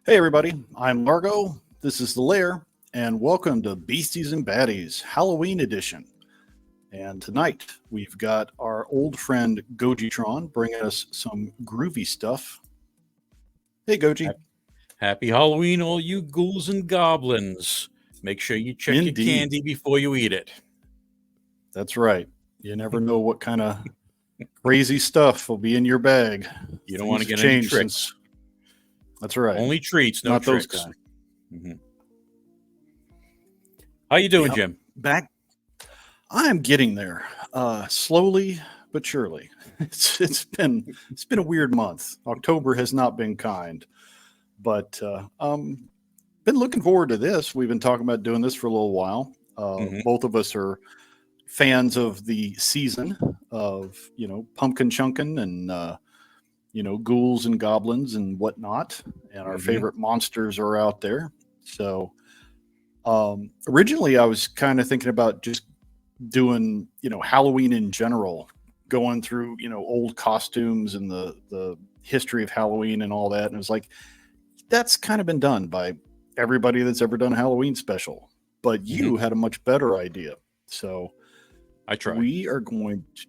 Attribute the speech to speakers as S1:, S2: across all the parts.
S1: Hey, everybody, I'm Largo. This is The Lair, and welcome to Beasties and Baddies Halloween Edition. And tonight we've got our old friend Gojitron bringing us some groovy stuff. Hey, Goji.
S2: Happy Halloween, all you ghouls and goblins. Make sure you check your
S1: Indeed.
S2: candy before you eat it.
S1: That's right. You never know what kind of crazy stuff will be in your bag.
S2: You don't
S1: Things
S2: want to
S1: have
S2: get any
S1: changed
S2: tricks.
S1: since. That's right.
S2: Only treats, no
S1: Not those
S2: tricks.
S1: kind.
S2: Mm-hmm. How you doing,
S1: Yep.
S2: Jim?
S1: Back. I'm getting there, slowly but surely. It's been a weird month. October has not been kind, but been looking forward to this. We've been talking about doing this for a little while. Both of us are fans of the season of pumpkin chunkin and ghouls and goblins and whatnot, and our favorite monsters are out there. So originally, I was kind of thinking about just doing Halloween in general, going through old costumes and the history of Halloween and all that. And it was like that's kind of been done by everybody that's ever done a Halloween special. But you had a much better idea, so
S2: I tried.
S1: we are going to.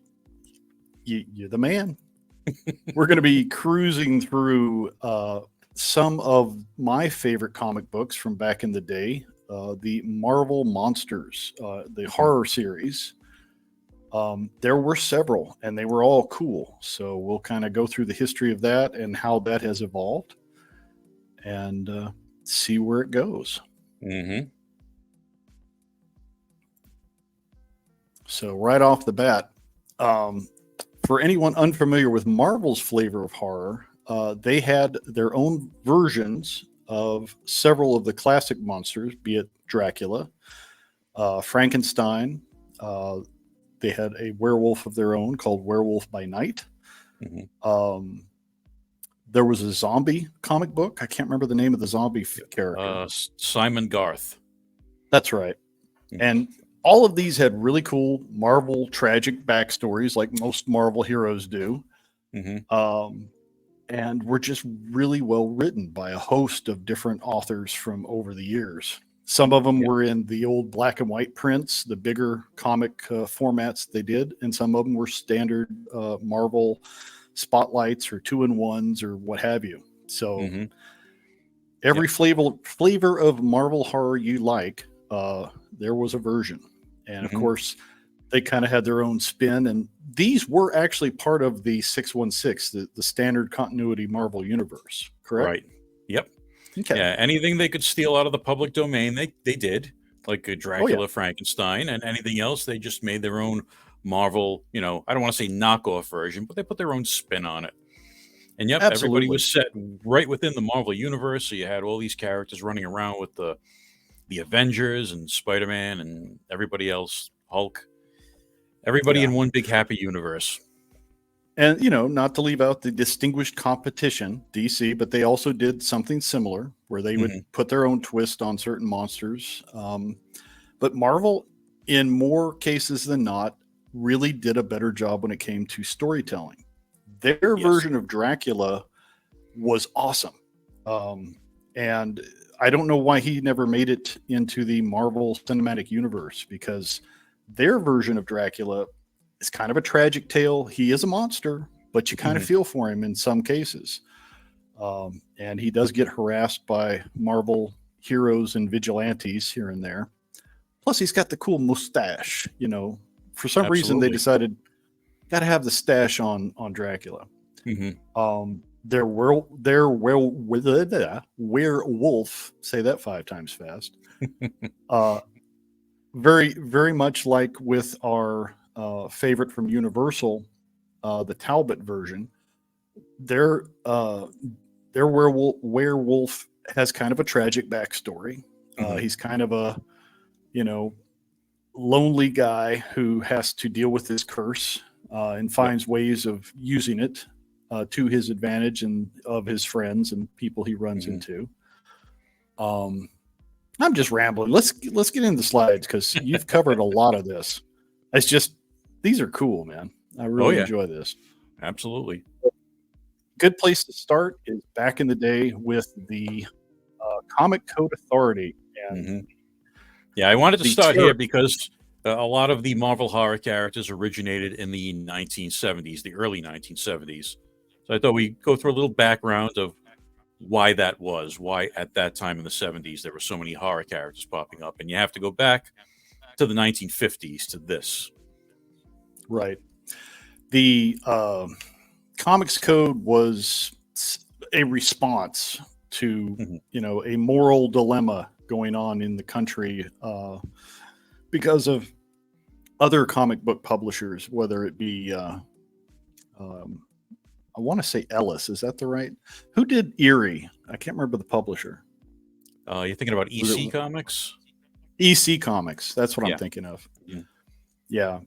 S1: You're the man. We're going to be cruising through some of my favorite comic books from back in the day, the Marvel Monsters, the horror series. There were several, and they were all cool. So we'll kind of go through the history of that and how that has evolved, and see where it goes. So right off the bat, for anyone unfamiliar with Marvel's flavor of horror, they had their own versions of several of the classic monsters, be it Dracula, Frankenstein. They had a werewolf of their own called Werewolf by Night. There was a zombie comic book. I can't remember the name of the zombie character.
S2: Simon Garth.
S1: That's right. And all of these had really cool Marvel tragic backstories, like most Marvel heroes do. And were just really well written by a host of different authors from over the years. Some of them were in the old black and white prints, the bigger comic formats they did, and some of them were standard Marvel spotlights or 2-in-1s or what have you. So every flavor of Marvel horror you like, there was a version. And of course, they kind of had their own spin. And these were actually part of the 616, the standard continuity Marvel universe, correct?
S2: Right. Yep.
S1: Okay.
S2: Yeah. Anything they could steal out of the public domain, they did. Like Dracula, Frankenstein, and anything else, they just made their own Marvel, I don't want to say knockoff version, but they put their own spin on it. And yep, everybody was set right within the Marvel universe. So you had all these characters running around with the Avengers and Spider-Man and everybody else, Hulk. Everybody in one big happy universe.
S1: And, not to leave out the distinguished competition, DC, but they also did something similar where they would put their own twist on certain monsters. But Marvel, in more cases than not, really did a better job when it came to storytelling. Their version of Dracula was awesome. And I don't know why he never made it into the Marvel Cinematic Universe, because their version of Dracula is kind of a tragic tale. He is a monster, but you kind of feel for him in some cases. And he does get harassed by Marvel heroes and vigilantes here and there. Plus, he's got the cool mustache. For some reason, they decided got to have the stash on Dracula. Their werewolf, say that 5 times fast. Very, very much like with our favorite from Universal, the Talbot version. Their werewolf has kind of a tragic backstory. He's kind of a lonely guy who has to deal with this curse and finds ways of using it to his advantage and of his friends and people he runs into. I'm just rambling. Let's get into the slides because you've covered a lot of this. It's just these are cool, man. I really enjoy this.
S2: Absolutely.
S1: Good place to start is back in the day with the Comic Code Authority. And
S2: Mm-hmm. Yeah, I wanted to start
S1: terror.
S2: here because a lot of the Marvel horror characters originated in the 1970s, the early 1970s. So I thought we'd go through a little background of why that was, why at that time in the 70s there were so many horror characters popping up. And you have to go back to the 1950s to this.
S1: Right. The Comics Code was a response to, a moral dilemma going on in the country because of other comic book publishers, whether it be, I want to say Ellis. Is that the right? Who did Erie? I can't remember the publisher.
S2: You're thinking about EC Comics?
S1: EC Comics. That's what I'm thinking of.
S2: Mm-hmm.
S1: Yeah.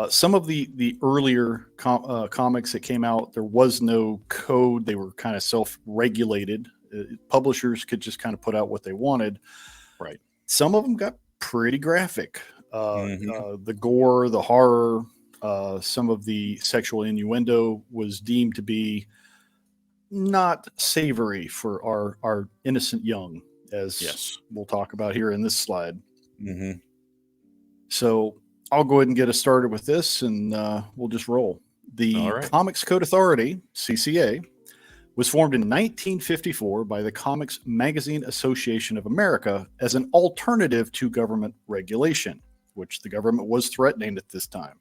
S1: Some of the earlier comics that came out, there was no code. They were kind of self-regulated. Publishers could just kind of put out what they wanted.
S2: Right.
S1: Some of them got pretty graphic. The gore, the horror, some of the sexual innuendo was deemed to be not savory for our innocent young, as we'll talk about here in this slide.
S2: Mm-hmm.
S1: So I'll go ahead and get us started with this, and we'll just roll. The Comics Code Authority, CCA, was formed in 1954 by the Comics Magazine Association of America as an alternative to government regulation, which the government was threatening at this time.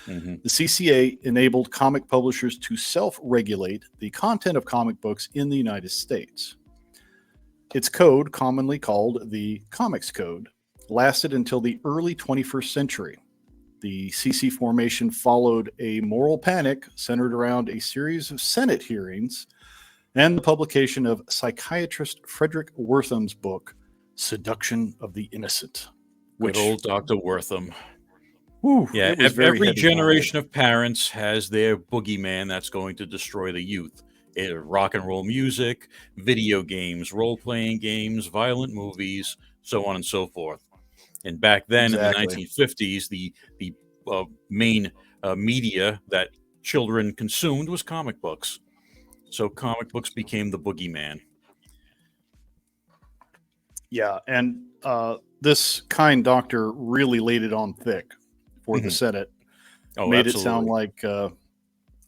S1: The CCA enabled comic publishers to self-regulate the content of comic books in the United States. Its code, commonly called the Comics Code, lasted until the early 21st century. The CC formation followed a moral panic centered around a series of Senate hearings and the publication of psychiatrist Frederick Wortham's book, Seduction of the Innocent.
S2: Good old Dr. Wortham.
S1: Whew,
S2: yeah, every generation of parents has their boogeyman that's going to destroy the youth. Rock and roll music, video games, role-playing games, violent movies, so on and so forth. And back then in the 1950s, the main media that children consumed was comic books. So comic books became the boogeyman.
S1: Yeah, and this kind doctor really laid it on thick for the Senate. Made it sound like,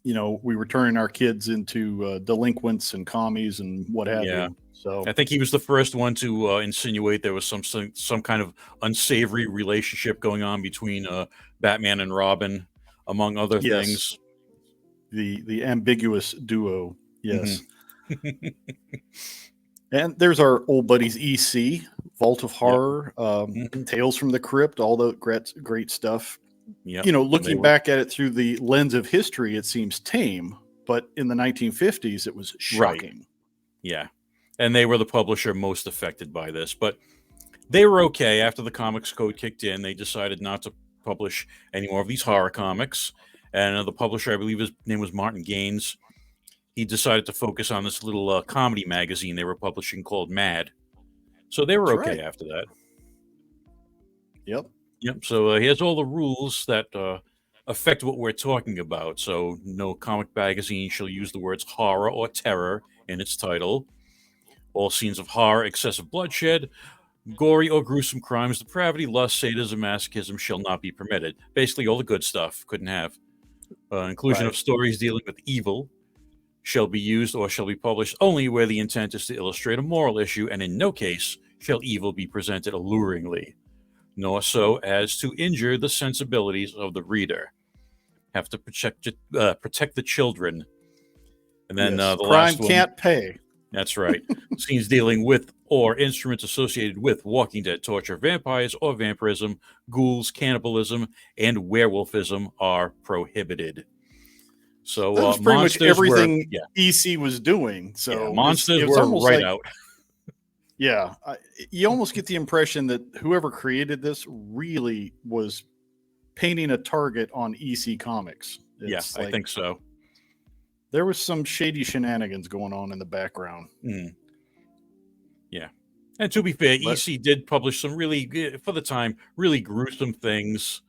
S1: we were turning our kids into delinquents and commies and what have you. So
S2: I think he was the first one to insinuate there was some kind of unsavory relationship going on between Batman and Robin, among other things.
S1: The ambiguous duo. Yes. And there's our old buddies EC, Vault of Horror, Tales from the Crypt, all the great stuff. Looking back at it through the lens of history, it seems tame, but in the 1950s, it was shocking.
S2: Right. Yeah. And they were the publisher most affected by this, but they were okay. After the Comics Code kicked in, they decided not to publish any more of these horror comics. And the publisher, I believe his name was Martin Gaines, he decided to focus on this little comedy magazine they were publishing called Mad. So they were okay after that.
S1: Yep.
S2: So here's all the rules that affect what we're talking about. So no comic magazine shall use the words horror or terror in its title. All scenes of horror, excessive bloodshed, gory or gruesome crimes, depravity, lust, sadism, masochism shall not be permitted. Basically, all the good stuff couldn't have. Inclusion of stories dealing with evil shall be used or shall be published only where the intent is to illustrate a moral issue, and in no case shall evil be presented alluringly, nor so as to injure the sensibilities of the reader. Have to protect the children. And then the
S1: crime
S2: last one,
S1: can't pay.
S2: That's right. Scenes dealing with or instruments associated with Walking Dead, torture, vampires or vampirism, ghouls, cannibalism, and werewolfism are prohibited. So
S1: that was pretty much everything EC was doing. So
S2: monsters were right out.
S1: Yeah, you almost get the impression that whoever created this really was painting a target on EC Comics.
S2: Yes, I think so.
S1: There was some shady shenanigans going on in the background.
S2: Yeah. And to be fair, EC did publish some really, for the time, really gruesome things.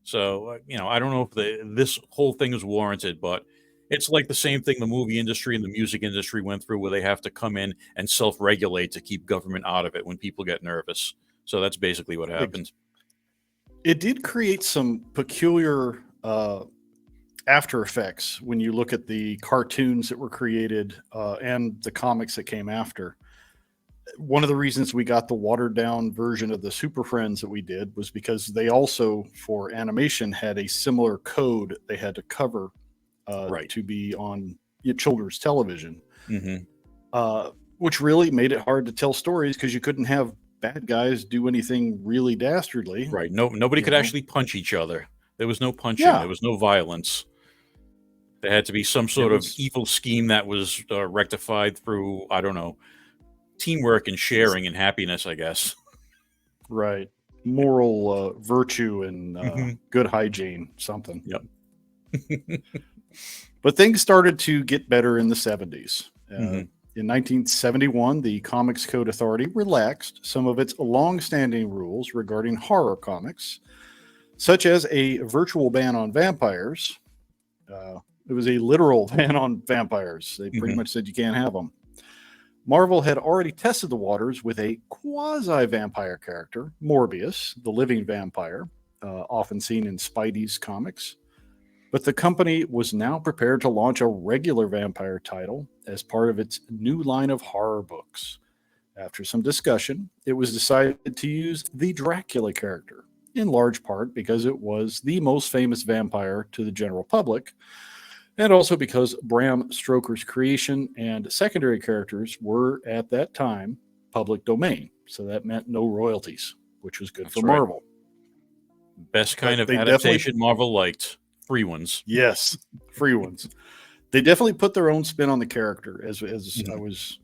S2: So, I don't know if this whole thing is warranted, but It's like the same thing the movie industry and the music industry went through, where they have to come in and self-regulate to keep government out of it when people get nervous. So that's basically what happened.
S1: It did create some peculiar after effects when you look at the cartoons that were created and the comics that came after. One of the reasons we got the watered down version of the Super Friends that we did was because they also, for animation, had a similar code they had to cover to be on children's television, which really made it hard to tell stories because you couldn't have bad guys do anything really dastardly.
S2: Right. Nobody could actually punch each other. There was no punching. There was no violence. There had to be some sort of evil scheme that was rectified through, I don't know, teamwork and sharing and happiness, I guess.
S1: Right. Moral virtue and good hygiene, something.
S2: Yep.
S1: But things started to get better in the 70s. In 1971, the Comics Code Authority relaxed some of its long-standing rules regarding horror comics, such as a virtual ban on vampires. It was a literal ban on vampires. They pretty much said you can't have them. Marvel had already tested the waters with a quasi-vampire character, Morbius, the living vampire, often seen in Spidey's comics. But the company was now prepared to launch a regular vampire title as part of its new line of horror books. After some discussion, it was decided to use the Dracula character, in large part because it was the most famous vampire to the general public, and also because Bram Stoker's creation and secondary characters were, at that time, public domain. So that meant no royalties, which was good for Marvel.
S2: Best kind of adaptation Marvel liked. Free ones.
S1: Yes, free ones. They definitely put their own spin on the character, as I was,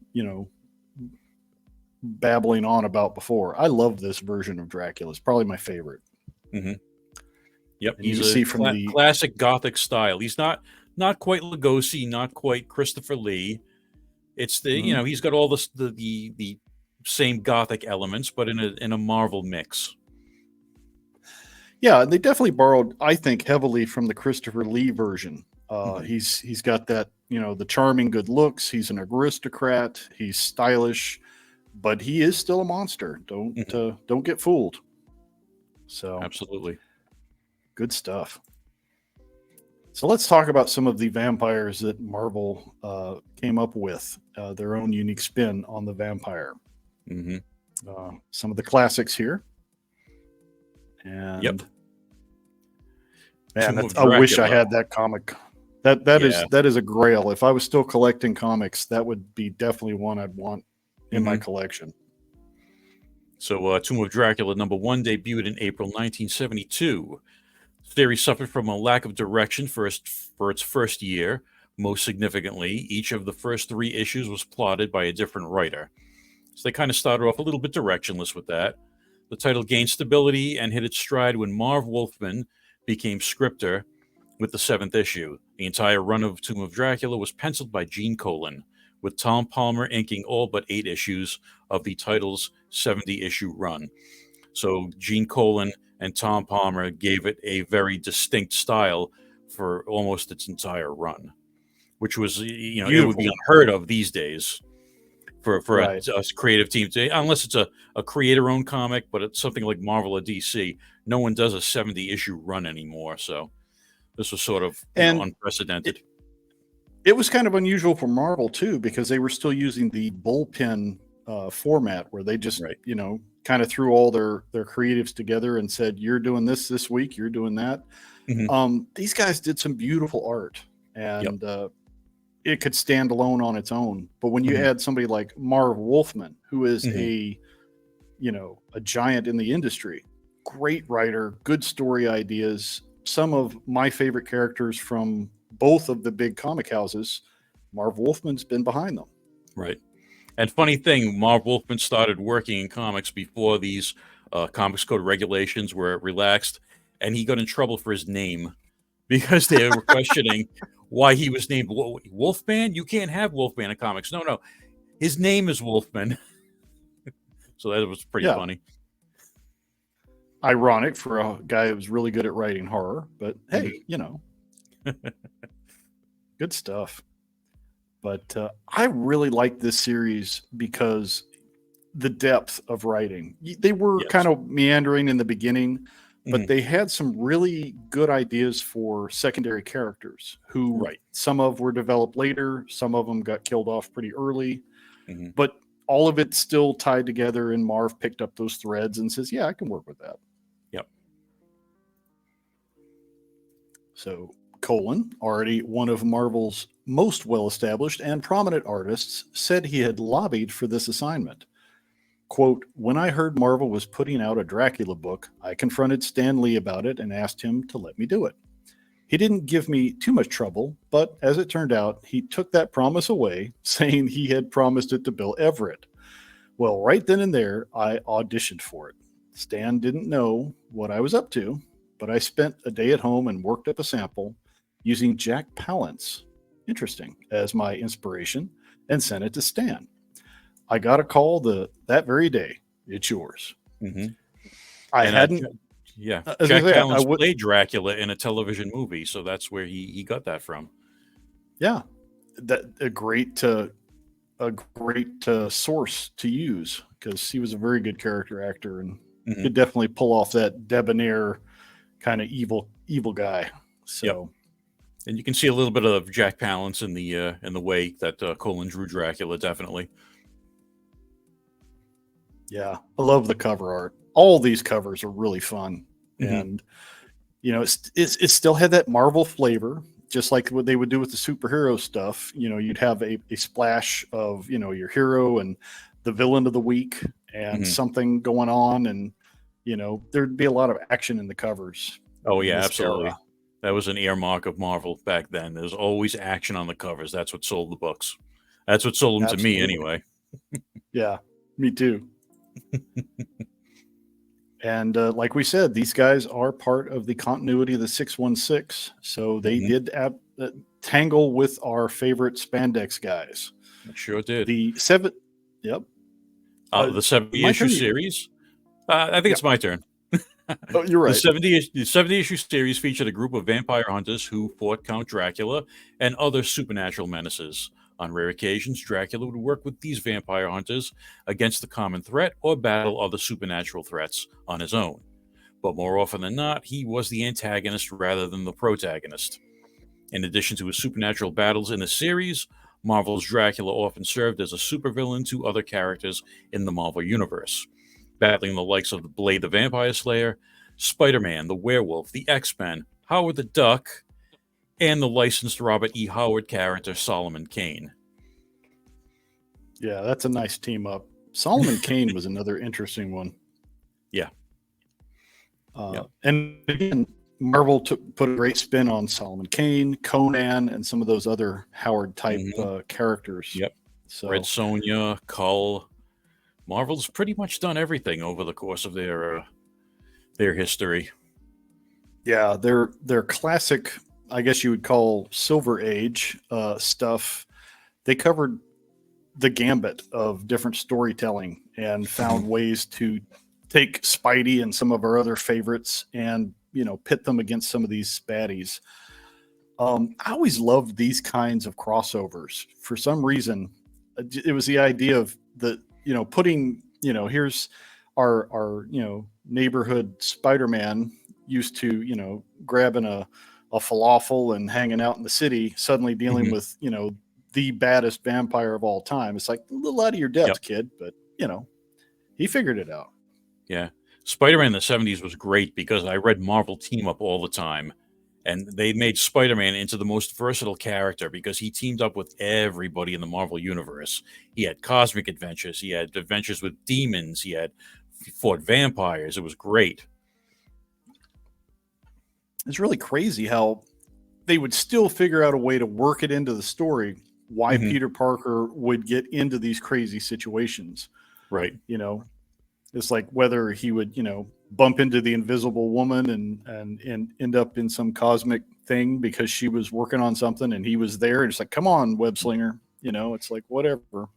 S1: babbling on about before. I love this version of Dracula. It's probably my favorite.
S2: Yep, he's a classic Gothic style. He's not quite Lugosi, not quite Christopher Lee. It's the he's got all the same Gothic elements, but in a Marvel mix.
S1: Yeah, they definitely borrowed, I think, heavily from the Christopher Lee version. He's got that, the charming good looks. He's an aristocrat. He's stylish, but he is still a monster. Don't get fooled. So
S2: absolutely
S1: good stuff. So let's talk about some of the vampires that Marvel came up with, their own unique spin on the vampire. Some of the classics here. And man, I wish I had that comic. That is a grail. If I was still collecting comics, that would be definitely one I'd want in my collection.
S2: So Tomb of Dracula #1 debuted in April 1972. The series suffered from a lack of direction for its first year. Most significantly, each of the first 3 issues was plotted by a different writer. So they kind of started off a little bit directionless with that. The title gained stability and hit its stride when Marv Wolfman became scripter with the 7th issue. The entire run of Tomb of Dracula was penciled by Gene Colan, with Tom Palmer inking all but 8 issues of the title's 70-issue run. So Gene Colan and Tom Palmer gave it a very distinct style for almost its entire run, which was, it would be unheard of these days. For a creative team today, unless it's a creator-owned comic, but it's something like Marvel or DC, no one does a 70-issue run anymore. So this was sort of unprecedented.
S1: It was kind of unusual for Marvel, too, because they were still using the bullpen format where they just, kind of threw all their creatives together and said, you're doing this week, you're doing that. These guys did some beautiful art, and it could stand alone on its own. But when you add somebody like Marv Wolfman, who is a giant in the industry, great writer, good story ideas, some of my favorite characters from both of the big comic houses, Marv Wolfman's been behind them.
S2: Right. And funny thing, Marv Wolfman started working in comics before these Comics Code regulations were relaxed, and he got in trouble for his name because they were questioning why he was named Wolfman. You can't have Wolfman in comics. No. His name is Wolfman. So that was pretty funny.
S1: Ironic for a guy who was really good at writing horror, but hey, Good stuff. But I really like this series because the depth of writing. They were kind
S2: Yes.
S1: of meandering in the beginning, but
S2: Hmm.
S1: they had some really good ideas for secondary characters who
S2: Right.
S1: some of were developed later, some of them got killed off pretty early,
S2: Hmm.
S1: but all of it still tied together. And Marv picked up those threads and says, "Yeah, I can work with that."
S2: Yep.
S1: So, Colin, already one of Marvel's most well established and prominent artists, said he had lobbied for this assignment. Quote, when I heard Marvel was putting out a Dracula book, I confronted Stan Lee about it and asked him to let me do it. He didn't give me too much trouble, but as it turned out, he took that promise away, saying he had promised it to Bill Everett. Well, right then and there, I auditioned for it. Stan didn't know what I was up to, but I spent a day at home and worked up a sample using Jack Palance, interesting, as my inspiration, and sent it to Stan. I got a call that very day. It's yours.
S2: Hmm.
S1: I
S2: And
S1: hadn't.
S2: yeah,
S1: As I
S2: Jack
S1: say, I
S2: Palance
S1: would.
S2: played Dracula in a television movie, so that's where he got that from.
S1: Yeah, that a great source to use because he was a very good character actor and
S2: Hmm.
S1: could definitely pull off that debonair kind of evil guy.
S2: Yep.
S1: So
S2: And you can see a little bit of Jack Palance in the way that Colin drew Dracula. Definitely.
S1: yeah, I love the cover art. All these covers are really fun,
S2: Hmm.
S1: and it still had that Marvel flavor, just like what they would do with the superhero stuff. You'd have a splash of your hero and the villain of the week and
S2: Hmm.
S1: something going on, and there'd be a lot of action in the covers
S2: Oh
S1: in
S2: yeah,
S1: this era.
S2: absolutely. That was an earmark of Marvel back then. There's always action on the covers. That's what sold the books. That's what sold them to me,
S1: Absolutely,
S2: anyway.
S1: yeah, me too. And like we said, these guys are part of the continuity of the 616. So they
S2: Hmm.
S1: did tangle with our favorite spandex guys.
S2: It sure did.
S1: The seven, yep.
S2: The 70
S1: My
S2: issue
S1: turn.
S2: series. I think
S1: Yeah.
S2: it's my turn.
S1: Oh, you're right.
S2: The 70 issue series featured a group of vampire hunters who fought Count Dracula and other supernatural menaces. On rare occasions, Dracula would work with these vampire hunters against the common threat or battle other supernatural threats on his own. But more often than not, he was the antagonist rather than the protagonist. In addition to his supernatural battles in the series, Marvel's Dracula often served as a supervillain to other characters in the Marvel Universe, battling the likes of Blade the Vampire Slayer, Spider Man, the Werewolf, the X Men, Howard the Duck, and the licensed Robert E. Howard character Solomon Kane.
S1: Yeah, that's a nice team up. Solomon Kane was another interesting one.
S2: Yeah. Yep.
S1: And again, Marvel put a great spin on Solomon Kane, Conan, and some of those other Howard type
S2: Hmm.
S1: characters.
S2: Yep. Red
S1: So
S2: Sonja, Cull. Marvel's pretty much done everything over the course of their history.
S1: yeah, their classic, I guess you would call Silver Age stuff. They covered the gambit of different storytelling and
S2: Hmm.
S1: found ways to take Spidey and some of our other favorites and pit them against some of these baddies. I always loved these kinds of crossovers. For some reason, it was the idea of putting here's our neighborhood Spider-Man used to grabbing a falafel and hanging out in the city, suddenly dealing
S2: Hmm.
S1: with the baddest vampire of all time. It's like a little out of your
S2: Yep.
S1: depth, kid, but he figured it out.
S2: Yeah. Spider Man in the 70s was great because I read Marvel Team Up all the time. And they made Spider Man into the most versatile character because he teamed up with everybody in the Marvel Universe. He had cosmic adventures, he had adventures with demons, he fought vampires. It was great.
S1: It's really crazy how they would still figure out a way to work it into the story why
S2: Hmm.
S1: Peter Parker would get into these crazy situations.
S2: Right.
S1: You know, it's like whether he would, bump into the invisible woman and end up in some cosmic thing because she was working on something and he was there. And it's like, come on, web slinger. It's like whatever.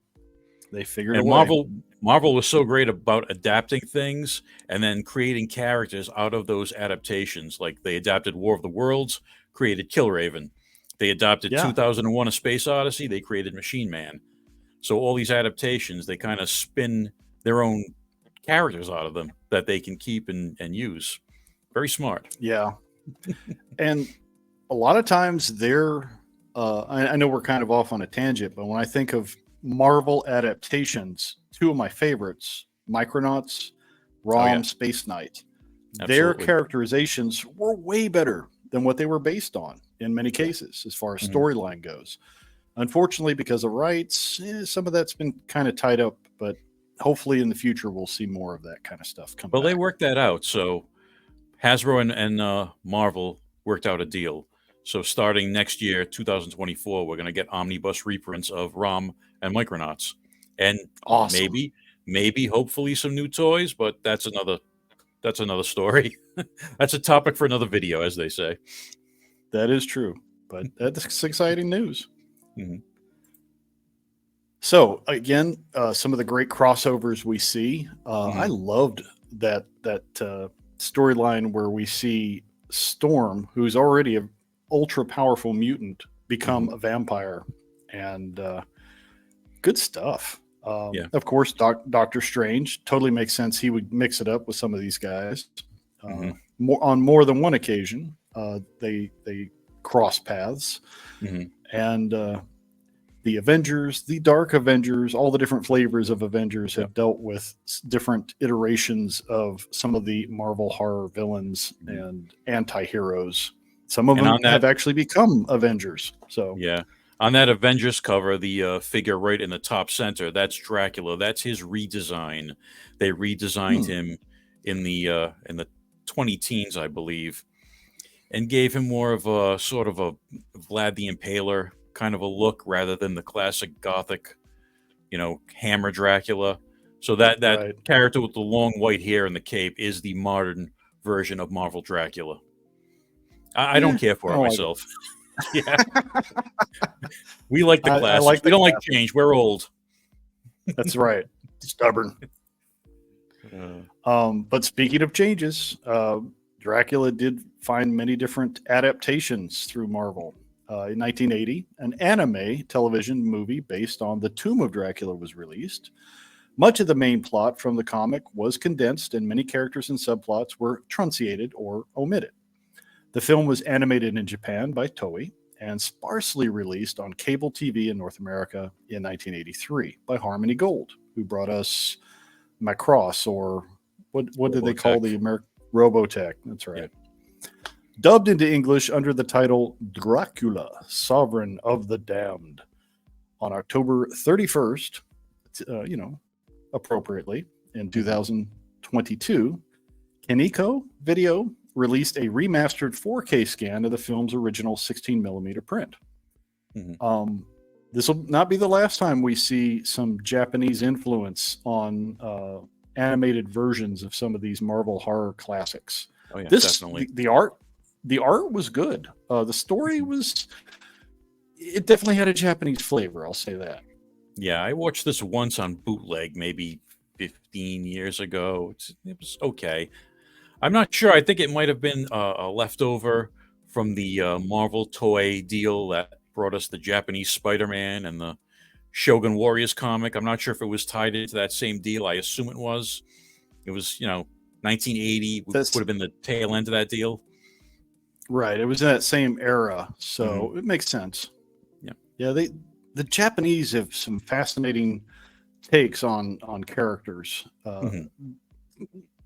S1: They figured a
S2: And
S1: way.
S2: Marvel was so great about adapting things and then creating characters out of those adaptations. Like they adapted War of the Worlds, created Killraven. They adopted
S1: Yeah.
S2: 2001: A Space Odyssey. They created Machine Man. So all these adaptations, they kind of spin their own characters out of them that they can keep and use. Very smart.
S1: Yeah. And a lot of times they're, I know we're kind of off on a tangent, but when I think of Marvel adaptations, two of my favorites, Micronauts,
S2: Oh, yeah.
S1: Rom, Space Knight, their
S2: Absolutely.
S1: characterizations were way better than what they were based on in many cases, as far as
S2: Mhm.
S1: storyline goes. Unfortunately, because of rights, some of that's been kind of tied up, but hopefully in the future we'll see more of that kind of stuff come
S2: Well, they
S1: back.
S2: worked that out. So Hasbro and Marvel worked out a deal. So starting next year, 2024, we're going to get omnibus reprints of ROM and Micronauts, and
S1: Awesome.
S2: maybe, hopefully, some new toys. But that's another story. That's a topic for another video, as they say.
S1: That is true, but that's exciting news.
S2: Mhm.
S1: So again, some of the great crossovers we see. I
S2: Mhm.
S1: loved that storyline where we see Storm, who's already an ultra powerful mutant, become
S2: Mhm.
S1: a vampire, and good stuff.
S2: Yeah.
S1: Of course, Doctor Strange totally makes sense. He would mix it up with some of these guys.
S2: Mhm.
S1: On more than one occasion, they cross paths,
S2: Mhm.
S1: and the Avengers, the Dark Avengers, all the different flavors of Avengers
S2: Yeah.
S1: have dealt with different iterations of some of the Marvel horror villains
S2: Mhm.
S1: and anti-heroes. Some of
S2: And
S1: them
S2: on that,
S1: have actually become Avengers. So,
S2: yeah, on that Avengers cover, the figure right in the top center, that's Dracula. That's his redesign. They redesigned
S1: hmm,
S2: him in the 20 teens, I believe, and gave him more of a sort of a Vlad the Impaler kind of a look rather than the classic gothic, hammer Dracula. So that
S1: right.
S2: character with the long white hair and the cape is the modern version of Marvel Dracula. I don't care
S1: I
S2: for it
S1: don't like
S2: myself. Yeah, we like the
S1: I
S2: classics.
S1: like
S2: We
S1: the
S2: don't like
S1: classic.
S2: change. We're old.
S1: That's right. Stubborn.
S2: Uh,
S1: But speaking of changes, Dracula did find many different adaptations through Marvel. In 1980, an anime television movie based on The Tomb of Dracula was released. Much of the main plot from the comic was condensed, and many characters and subplots were trunciated or omitted. The film was animated in Japan by Toei and sparsely released on cable TV in North America in 1983 by Harmony Gold, who brought us Macross, or what did they call the
S2: Robotech.
S1: American Robotech? That's
S2: Yeah.
S1: right. Dubbed into English under the title Dracula, Sovereign of the Damned, on October 31st, appropriately, in
S2: Mhm.
S1: 2022, Kaneko Video released a remastered 4K scan of the film's original 16 millimeter print.
S2: Mhm.
S1: Um, this will not be the last time we see some Japanese influence on animated versions of some of these Marvel horror classics.
S2: Oh yeah,
S1: This
S2: definitely.
S1: the art was good. The story
S2: Mhm.
S1: was, it definitely had a Japanese flavor. I'll say that.
S2: Yeah, I watched this once on bootleg, maybe 15 years ago. It was okay. I'm not sure. I think it might have been a leftover from the Marvel toy deal that brought us the Japanese Spider-Man and the Shogun Warriors comic. I'm not sure if it was tied into that same deal. I assume it was. It was, 1980 would
S1: That's
S2: have been the tail end of that deal.
S1: right. It was in that same era,
S2: Hmm.
S1: so it makes sense.
S2: Yeah.
S1: Yeah, the Japanese have some fascinating takes on characters.
S2: Hmm.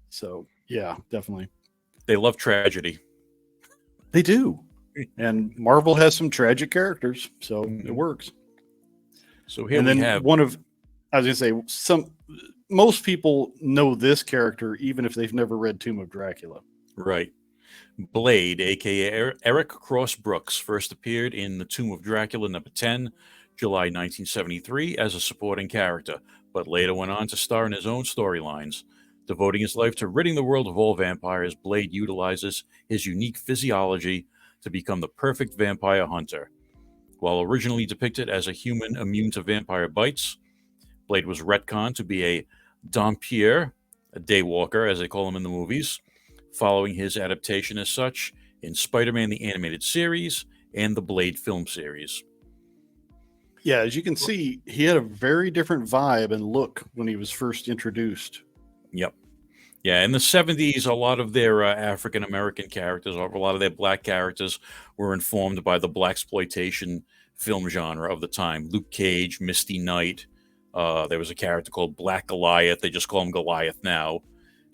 S1: So yeah, definitely
S2: They love tragedy.
S1: they do. And Marvel has some tragic characters, so it
S2: Mhm.
S1: works.
S2: So here
S1: And
S2: we
S1: then
S2: have,
S1: I was gonna say, most people know this character even if they've never read Tomb of Dracula.
S2: right, Blade, aka Eric Cross Brooks, first appeared in The Tomb of Dracula number 10, July 1973, as a supporting character, but later went on to star in his own storylines. Devoting his life to ridding the world of all vampires, Blade utilizes his unique physiology to become the perfect vampire hunter. While originally depicted as a human immune to vampire bites, Blade was retconned to be a Dompier, a daywalker, as they call him in the movies, following his adaptation as such in Spider Man the Animated Series and the Blade film series.
S1: Yeah, as you can see, he had a very different vibe and look when he was first introduced.
S2: Yep. Yeah, in the 70s, a lot of their African American characters, or a lot of their black characters, were informed by the blaxploitation film genre of the time. Luke Cage, Misty Knight. There was a character called Black Goliath. They just call him Goliath now,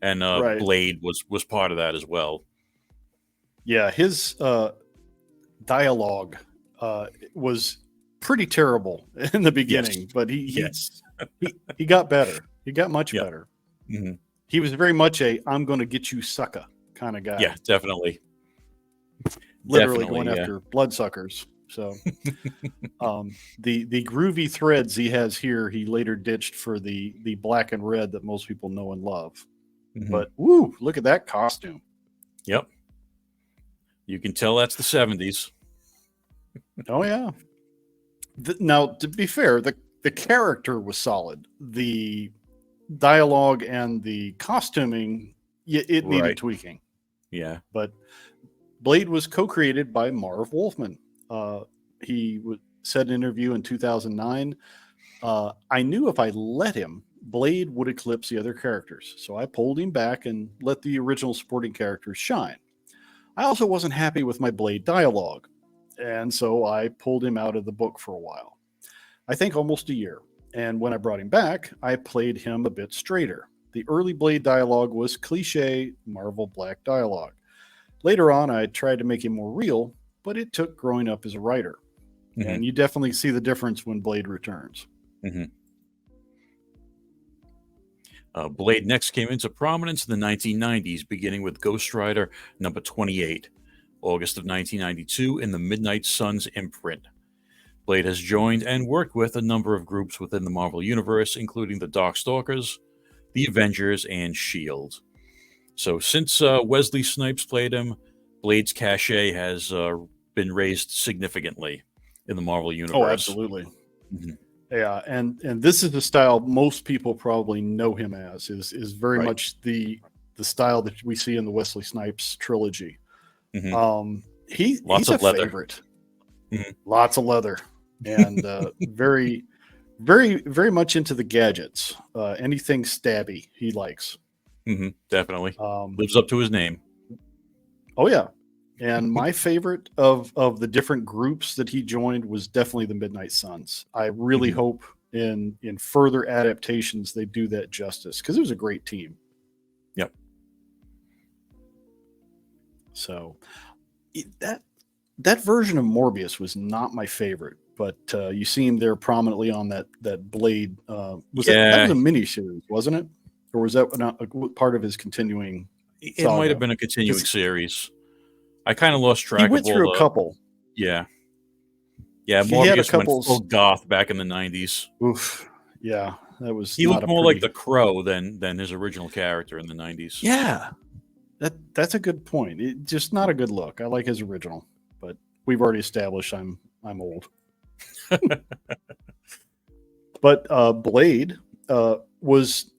S2: and
S1: Right.
S2: Blade was part of that as well.
S1: Yeah, his dialogue was pretty terrible in the beginning,
S2: Yes.
S1: but
S2: Yes.
S1: he got better. He got much
S2: Yep.
S1: better.
S2: Mm-hmm.
S1: He was very much a "I'm going to get you, sucker" kind of guy.
S2: Yeah, definitely.
S1: Literally
S2: Definitely,
S1: going after bloodsuckers. So the groovy threads he has here, he later ditched for the black and red that most people know and love.
S2: Mm-hmm.
S1: But woo, look at that costume.
S2: Yep. You can tell that's the 70s.
S1: Oh yeah. Now, to be fair, the character was solid. The dialogue and the costuming, it needed
S2: Right.
S1: tweaking.
S2: Yeah.
S1: But Blade was co-created by Marv Wolfman. He said in an interview in 2009, I knew if I let him, Blade would eclipse the other characters. So I pulled him back and let the original supporting characters shine. I also wasn't happy with my Blade dialogue. And so I pulled him out of the book for a while. I think almost a year. And when I brought him back, I played him a bit straighter. The early Blade dialogue was cliche Marvel black dialogue. Later on, I tried to make him more real, but it took growing up as a writer.
S2: Mm-hmm.
S1: And you definitely see the difference when Blade returns.
S2: Mm-hmm. Blade next came into prominence in the 1990s, beginning with Ghost Rider number 28, August of 1992, in the Midnight Suns imprint. Blade has joined and worked with a number of groups within the Marvel Universe, including the Darkstalkers, the Avengers, and S.H.I.E.L.D. So since Wesley Snipes played him, Blade's cachet has been raised significantly in the Marvel Universe.
S1: Oh, absolutely.
S2: Mm-hmm.
S1: Yeah, and this is the style most people probably know him as, is very
S2: Right.
S1: much the style that we see in the Wesley Snipes trilogy.
S2: Mm-hmm.
S1: He's
S2: Lots
S1: a
S2: of leather.
S1: favorite.
S2: Mm-hmm.
S1: Lots of leather. And very, very, very much into the gadgets. Anything stabby he likes.
S2: Mm-hmm. Definitely. Lives up to his name.
S1: Oh, yeah. And my favorite of the different groups that he joined was definitely the Midnight Suns. I really hope in further adaptations they do that justice, because it was a great team.
S2: Yep.
S1: So that version of Morbius was not my favorite, but you see him there prominently on that Blade. That was a miniseries, wasn't it? Or was that not a part of his continuing
S2: It
S1: saga?
S2: might have been a continuing series. I kind of lost track.
S1: He went through a couple.
S2: Yeah. Yeah, Morbius went full goth back in the 90s.
S1: Oof. Yeah, that was.
S2: He looked more like the Crow than his original character in the 90s.
S1: Yeah, that's a good point. It just not a good look. I like his original, but we've already established I'm old. But Blade was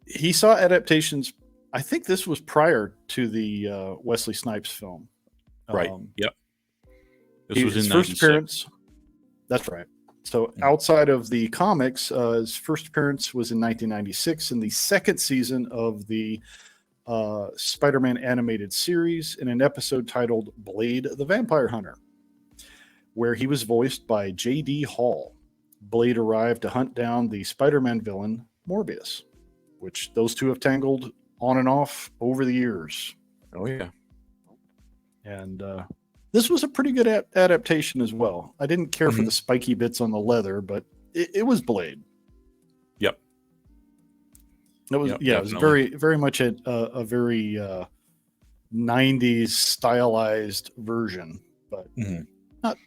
S1: he saw adaptations. I think this was prior to the Wesley Snipes film.
S2: Right. Yep. This was
S1: his
S2: in
S1: first
S2: 96.
S1: appearance. That's right. So outside of the comics, his first appearance was in 1996 in the second season of the Spider-Man animated series in an episode titled Blade the Vampire Hunter, where he was voiced by J.D. Hall. Blade arrived to hunt down the Spider-Man villain Morbius, which those two have tangled on and off over the years.
S2: Oh, yeah.
S1: And this was a pretty good adaptation as well. I didn't care for the spiky bits on the leather, but it was Blade.
S2: Yep.
S1: It was, it was very, very much a very 90s stylized version, but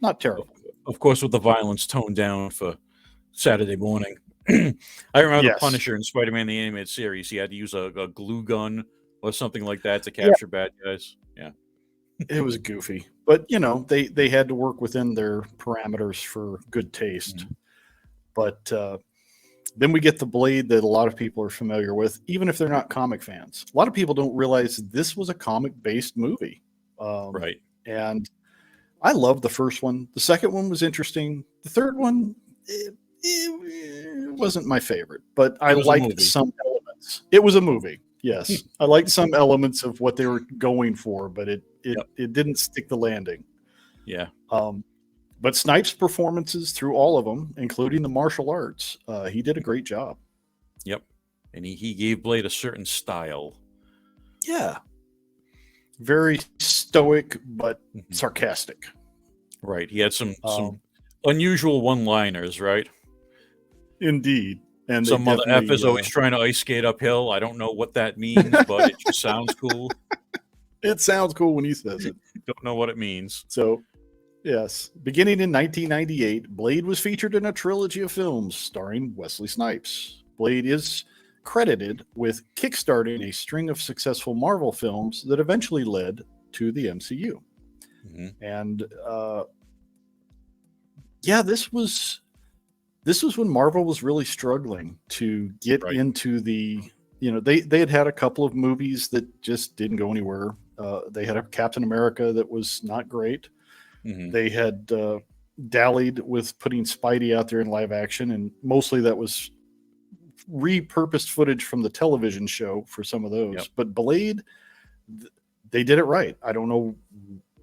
S1: not terrible.
S2: Of course, with the violence toned down for Saturday morning. I remember the Punisher in Spider-Man the Animated Series. He had to use a glue gun or something like that to capture bad guys. Yeah.
S1: It was goofy, but they had to work within their parameters for good taste. But then we get the Blade that a lot of people are familiar with, even if they're not comic fans. A lot of people don't realize this was a comic-based movie,
S2: right?
S1: And I love the first one. The second one was interesting. The third one, it wasn't my favorite, but I
S2: It was a
S1: liked
S2: movie.
S1: some elements. It was a movie. Yes, I liked some elements of what they were going for, but
S2: Yep.
S1: it didn't stick the landing.
S2: Yeah.
S1: But Snipes' performances through all of them, including the martial arts, he did a great job.
S2: Yep. And he gave Blade a certain style.
S1: Yeah, very stoic but
S2: Mhm.
S1: sarcastic.
S2: Right. He had some unusual one-liners, right?
S1: Indeed, and they
S2: Some mother F
S1: definitely
S2: is always trying to ice skate uphill. I don't know what that means, but it just sounds cool.
S1: it sounds cool when he says it.
S2: Don't know what it means.
S1: So, yes, beginning in 1998, Blade was featured in a trilogy of films starring Wesley Snipes. Blade is credited with kickstarting a string of successful Marvel films that eventually led to the MCU.
S2: Mhm.
S1: And yeah, this was when Marvel was really struggling to get
S2: Right.
S1: into the, they had a couple of movies that just didn't go anywhere. They had a Captain America that was not great.
S2: Mhm.
S1: They had dallied with putting Spidey out there in live action, and mostly that was repurposed footage from the television show for some of those.
S2: Yep.
S1: But Blade, they did it right. I don't know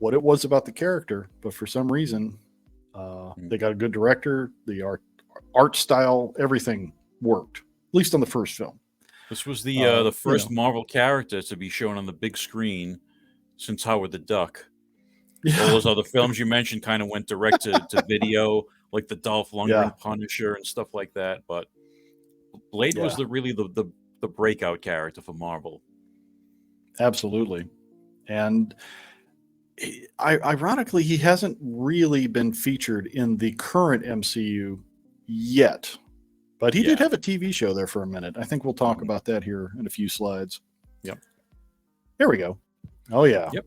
S1: what it was about the character, but for some reason, they got a good director. The art style, everything worked, at least on the first film.
S2: This was the first
S1: you know.
S2: Marvel character to be shown on the big screen since Howard the Duck.
S1: Yeah.
S2: All those other films you mentioned kind of went direct to video, like the Dolph Lundgren Punisher and stuff like that. But Blade was really the breakout character for Marvel.
S1: Absolutely. And ironically, he hasn't really been featured in the current MCU yet. But he did have a TV show there for a minute. I think we'll talk about that here in a few slides.
S2: Yep.
S1: There we go. Oh, yeah.
S2: Yep.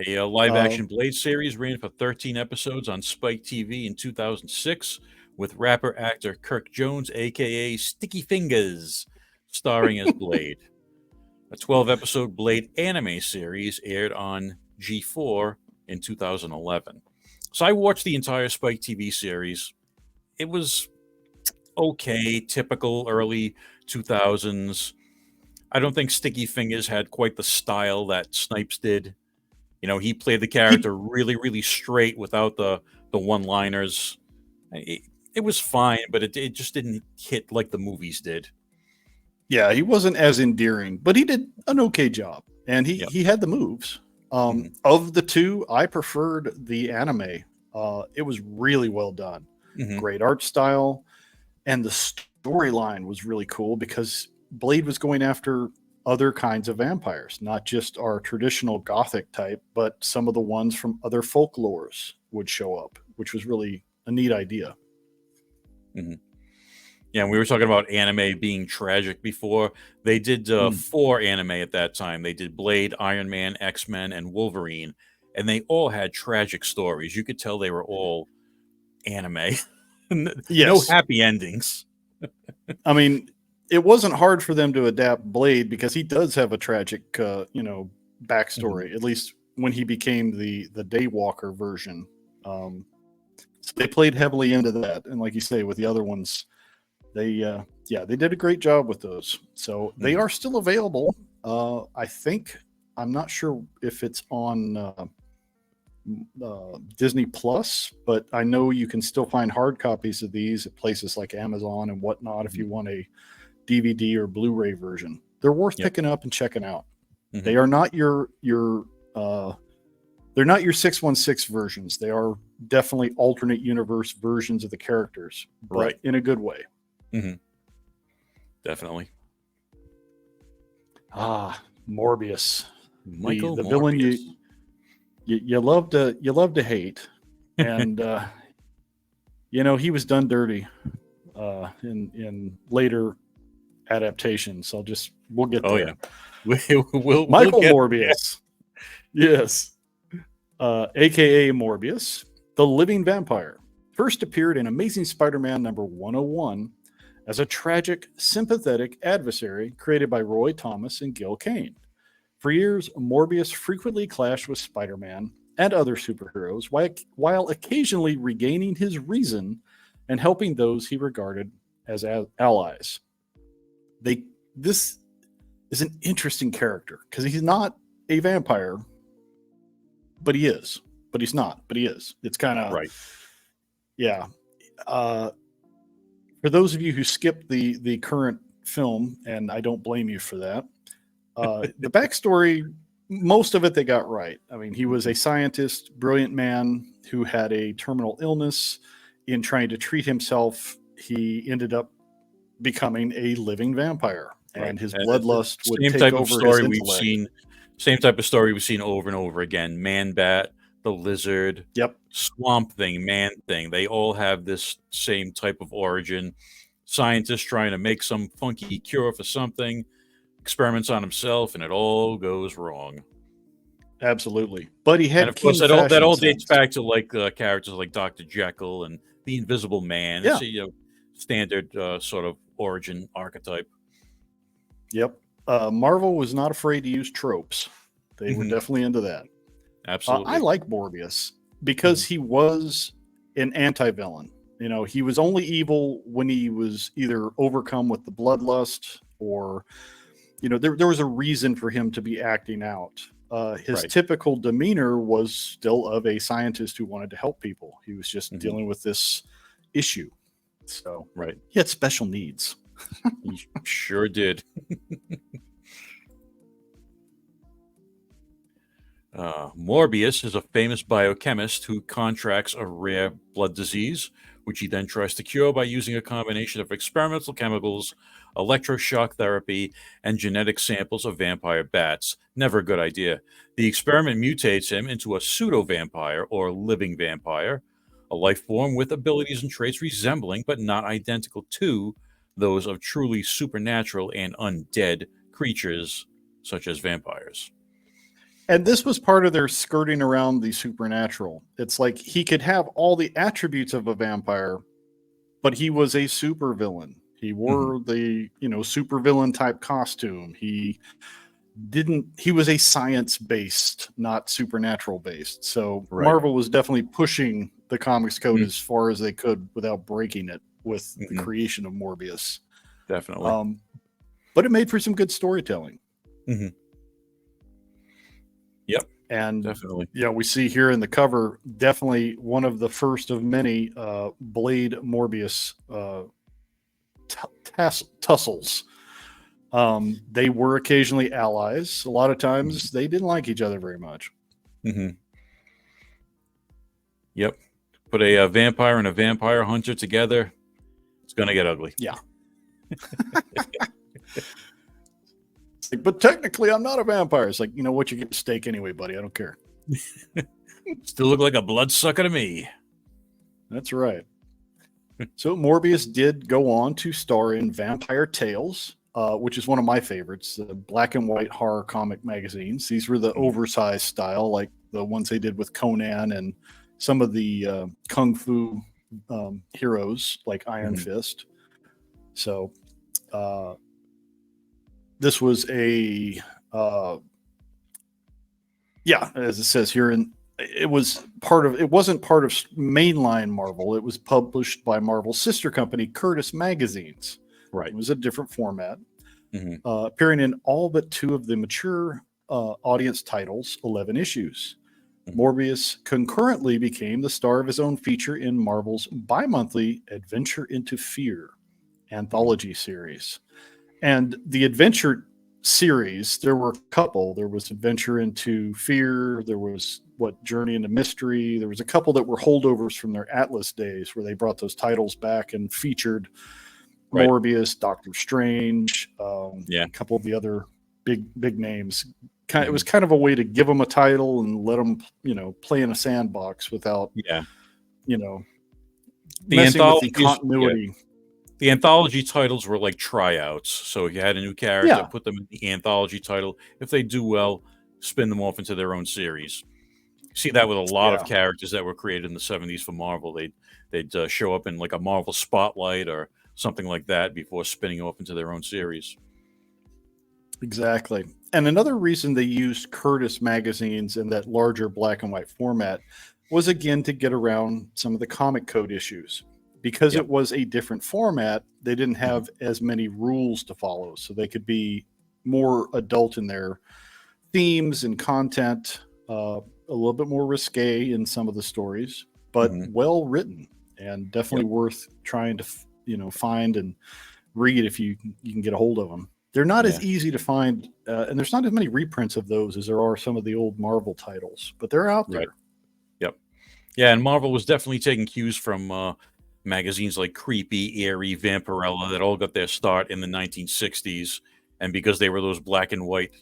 S2: A live-action Blade series ran for 13 episodes on Spike TV in 2006 with rapper-actor Kirk Jones, a.k.a. Sticky Fingers, starring as Blade. A 12-episode Blade anime series aired on G4 in 2011. So I watched the entire Spike TV series. It was okay, typical early 2000s. I don't think Sticky Fingers had quite the style that Snipes did. He played the character really, really straight without the one-liners. It was fine, but it just didn't hit like the movies did.
S1: Yeah, he wasn't as endearing, but he did an okay job, and he had the moves. Of the two, I preferred the anime. It was really well done. Great art style, and the storyline was really cool because Blade was going after other kinds of vampires, not just our traditional gothic type, but some of the ones from other folklores would show up, which was really a neat idea.
S2: Yeah, we were talking about anime being tragic before. They did 4 anime at that time. They did Blade, Iron Man, X-Men, and Wolverine, and they all had tragic stories. You could tell they were all anime. No happy endings.
S1: I mean, it wasn't hard for them to adapt Blade because he does have a tragic, backstory. At least when he became the Daywalker version, so they played heavily into that. And like you say, with the other ones, they did a great job with those. So they are still available. I think I'm not sure if it's on Disney Plus, but I know you can still find hard copies of these at places like Amazon and whatnot if you want a DVD or Blu-ray version. They're worth picking up and checking out. They are not your they're not your 616 versions. They are definitely alternate universe versions of the characters, but in a good way.
S2: Definitely.
S1: Morbius,
S2: Michael
S1: the
S2: Morbius.
S1: villain you love to hate, and he was done dirty in later adaptations. We'll get there.
S2: We'll
S1: Michael
S2: get
S1: Morbius, yes, aka Morbius, the living vampire, first appeared in Amazing Spider-Man number 101 as a tragic, sympathetic adversary created by Roy Thomas and Gil Kane. For years, Morbius frequently clashed with Spider-Man, and other superheroes, while occasionally regaining his reason and helping those he regarded as allies. This is an interesting character because he's not a vampire, but he is. But he's not. But he is. It's kind of
S2: Right.
S1: Yeah. For those of you who skipped the current film, and I don't blame you for that, the backstory, most of it they got right. I mean, he was a scientist, brilliant man who had a terminal illness. In trying to treat himself, he ended up becoming a living vampire, and his bloodlust would take over his intellect.
S2: Same type of story we've seen over and over again. Man-Bat, the Lizard,
S1: Yep,
S2: Swamp Thing, Man-Thing. They all have this same type of origin. Scientist trying to make some funky cure for something, experiments on himself, and it all goes wrong.
S1: Absolutely. But he had,
S2: and of course, that all dates back to like characters like Dr. Jekyll and the Invisible Man.
S1: Yeah.
S2: It's a standard sort of origin archetype.
S1: Yep. Marvel was not afraid to use tropes. They were definitely into that.
S2: Absolutely.
S1: I like Morbius because he was an anti-villain. You know, he was only evil when he was either overcome with the bloodlust or, you know, there was a reason for him to be acting out. His typical demeanor was still of a scientist who wanted to help people. He was just dealing with this issue. So he had special needs.
S2: He sure did. Morbius is a famous biochemist who contracts a rare blood disease, which he then tries to cure by using a combination of experimental chemicals, electroshock therapy, and genetic samples of vampire bats. Never a good idea. The experiment mutates him into a pseudo-vampire or living vampire, a life form with abilities and traits resembling but not identical to those of truly supernatural and undead creatures such as vampires.
S1: And this was part of their skirting around the supernatural. It's like he could have all the attributes of a vampire, but he was a supervillain. He wore the, supervillain type costume. He was a science-based, not supernatural-based. So Marvel was definitely pushing the comics code as far as they could without breaking it with the creation of Morbius.
S2: Definitely.
S1: But it made for some good storytelling.
S2: Yep.
S1: And
S2: definitely.
S1: Yeah, we see here in the cover, definitely one of the first of many Blade Morbius tussles. They were occasionally allies. A lot of times they didn't like each other very much.
S2: Yep. Put a vampire and a vampire hunter together, it's going to get ugly.
S1: Yeah. But technically, I'm not a vampire. It's like, you know what? You get a steak anyway, buddy. I don't care.
S2: Still look like a bloodsucker to me.
S1: That's right. So Morbius did go on to star in Vampire Tales, which is one of my favorites, the black and white horror comic magazines. These were the oversized style, like the ones they did with Conan and some of the kung fu heroes like Iron Fist. So this was as it says here, it wasn't part of mainline Marvel. It was published by Marvel's sister company, Curtis Magazines.
S2: Right.
S1: It was a different format, appearing in all but 2 of the mature audience titles, 11 issues. Morbius concurrently became the star of his own feature in Marvel's bi-monthly Adventure into Fear anthology series. And the Adventure series, there were a couple. There was Adventure into Fear. There was Journey into Mystery. There was a couple that were holdovers from their Atlas days where they brought those titles back and featured Morbius, Doctor Strange, a couple of the other big names. It was kind of a way to give them a title and let them, play in a sandbox without, messing with the continuity.
S2: Yeah. The anthology titles were like tryouts. So if you had a new character, put them in the anthology title. If they do well, spin them off into their own series. You see that with a lot of characters that were created in the 70s for Marvel. They'd show up in like a Marvel Spotlight or something like that before spinning off into their own series.
S1: Exactly. And another reason they used Curtis magazines in that larger black and white format was again to get around some of the comic code issues. Because
S2: Yep.
S1: it was a different format, they didn't
S2: Mhm.
S1: have as many rules to follow. So they could be more adult in their themes and content, a little bit more risque in some of the stories, but
S2: Mhm.
S1: well written and
S2: Yep.
S1: definitely worth trying to, find and read if you can get a hold of them. They're not as
S2: Yeah.
S1: easy to find, and there's not as many reprints of those as there are some of the old Marvel titles, but they're out
S2: Right.
S1: there.
S2: Yep. Yeah, and Marvel was definitely taking cues from magazines like Creepy, Eerie, Vampirella that all got their start in the 1960s. And because they were those black and white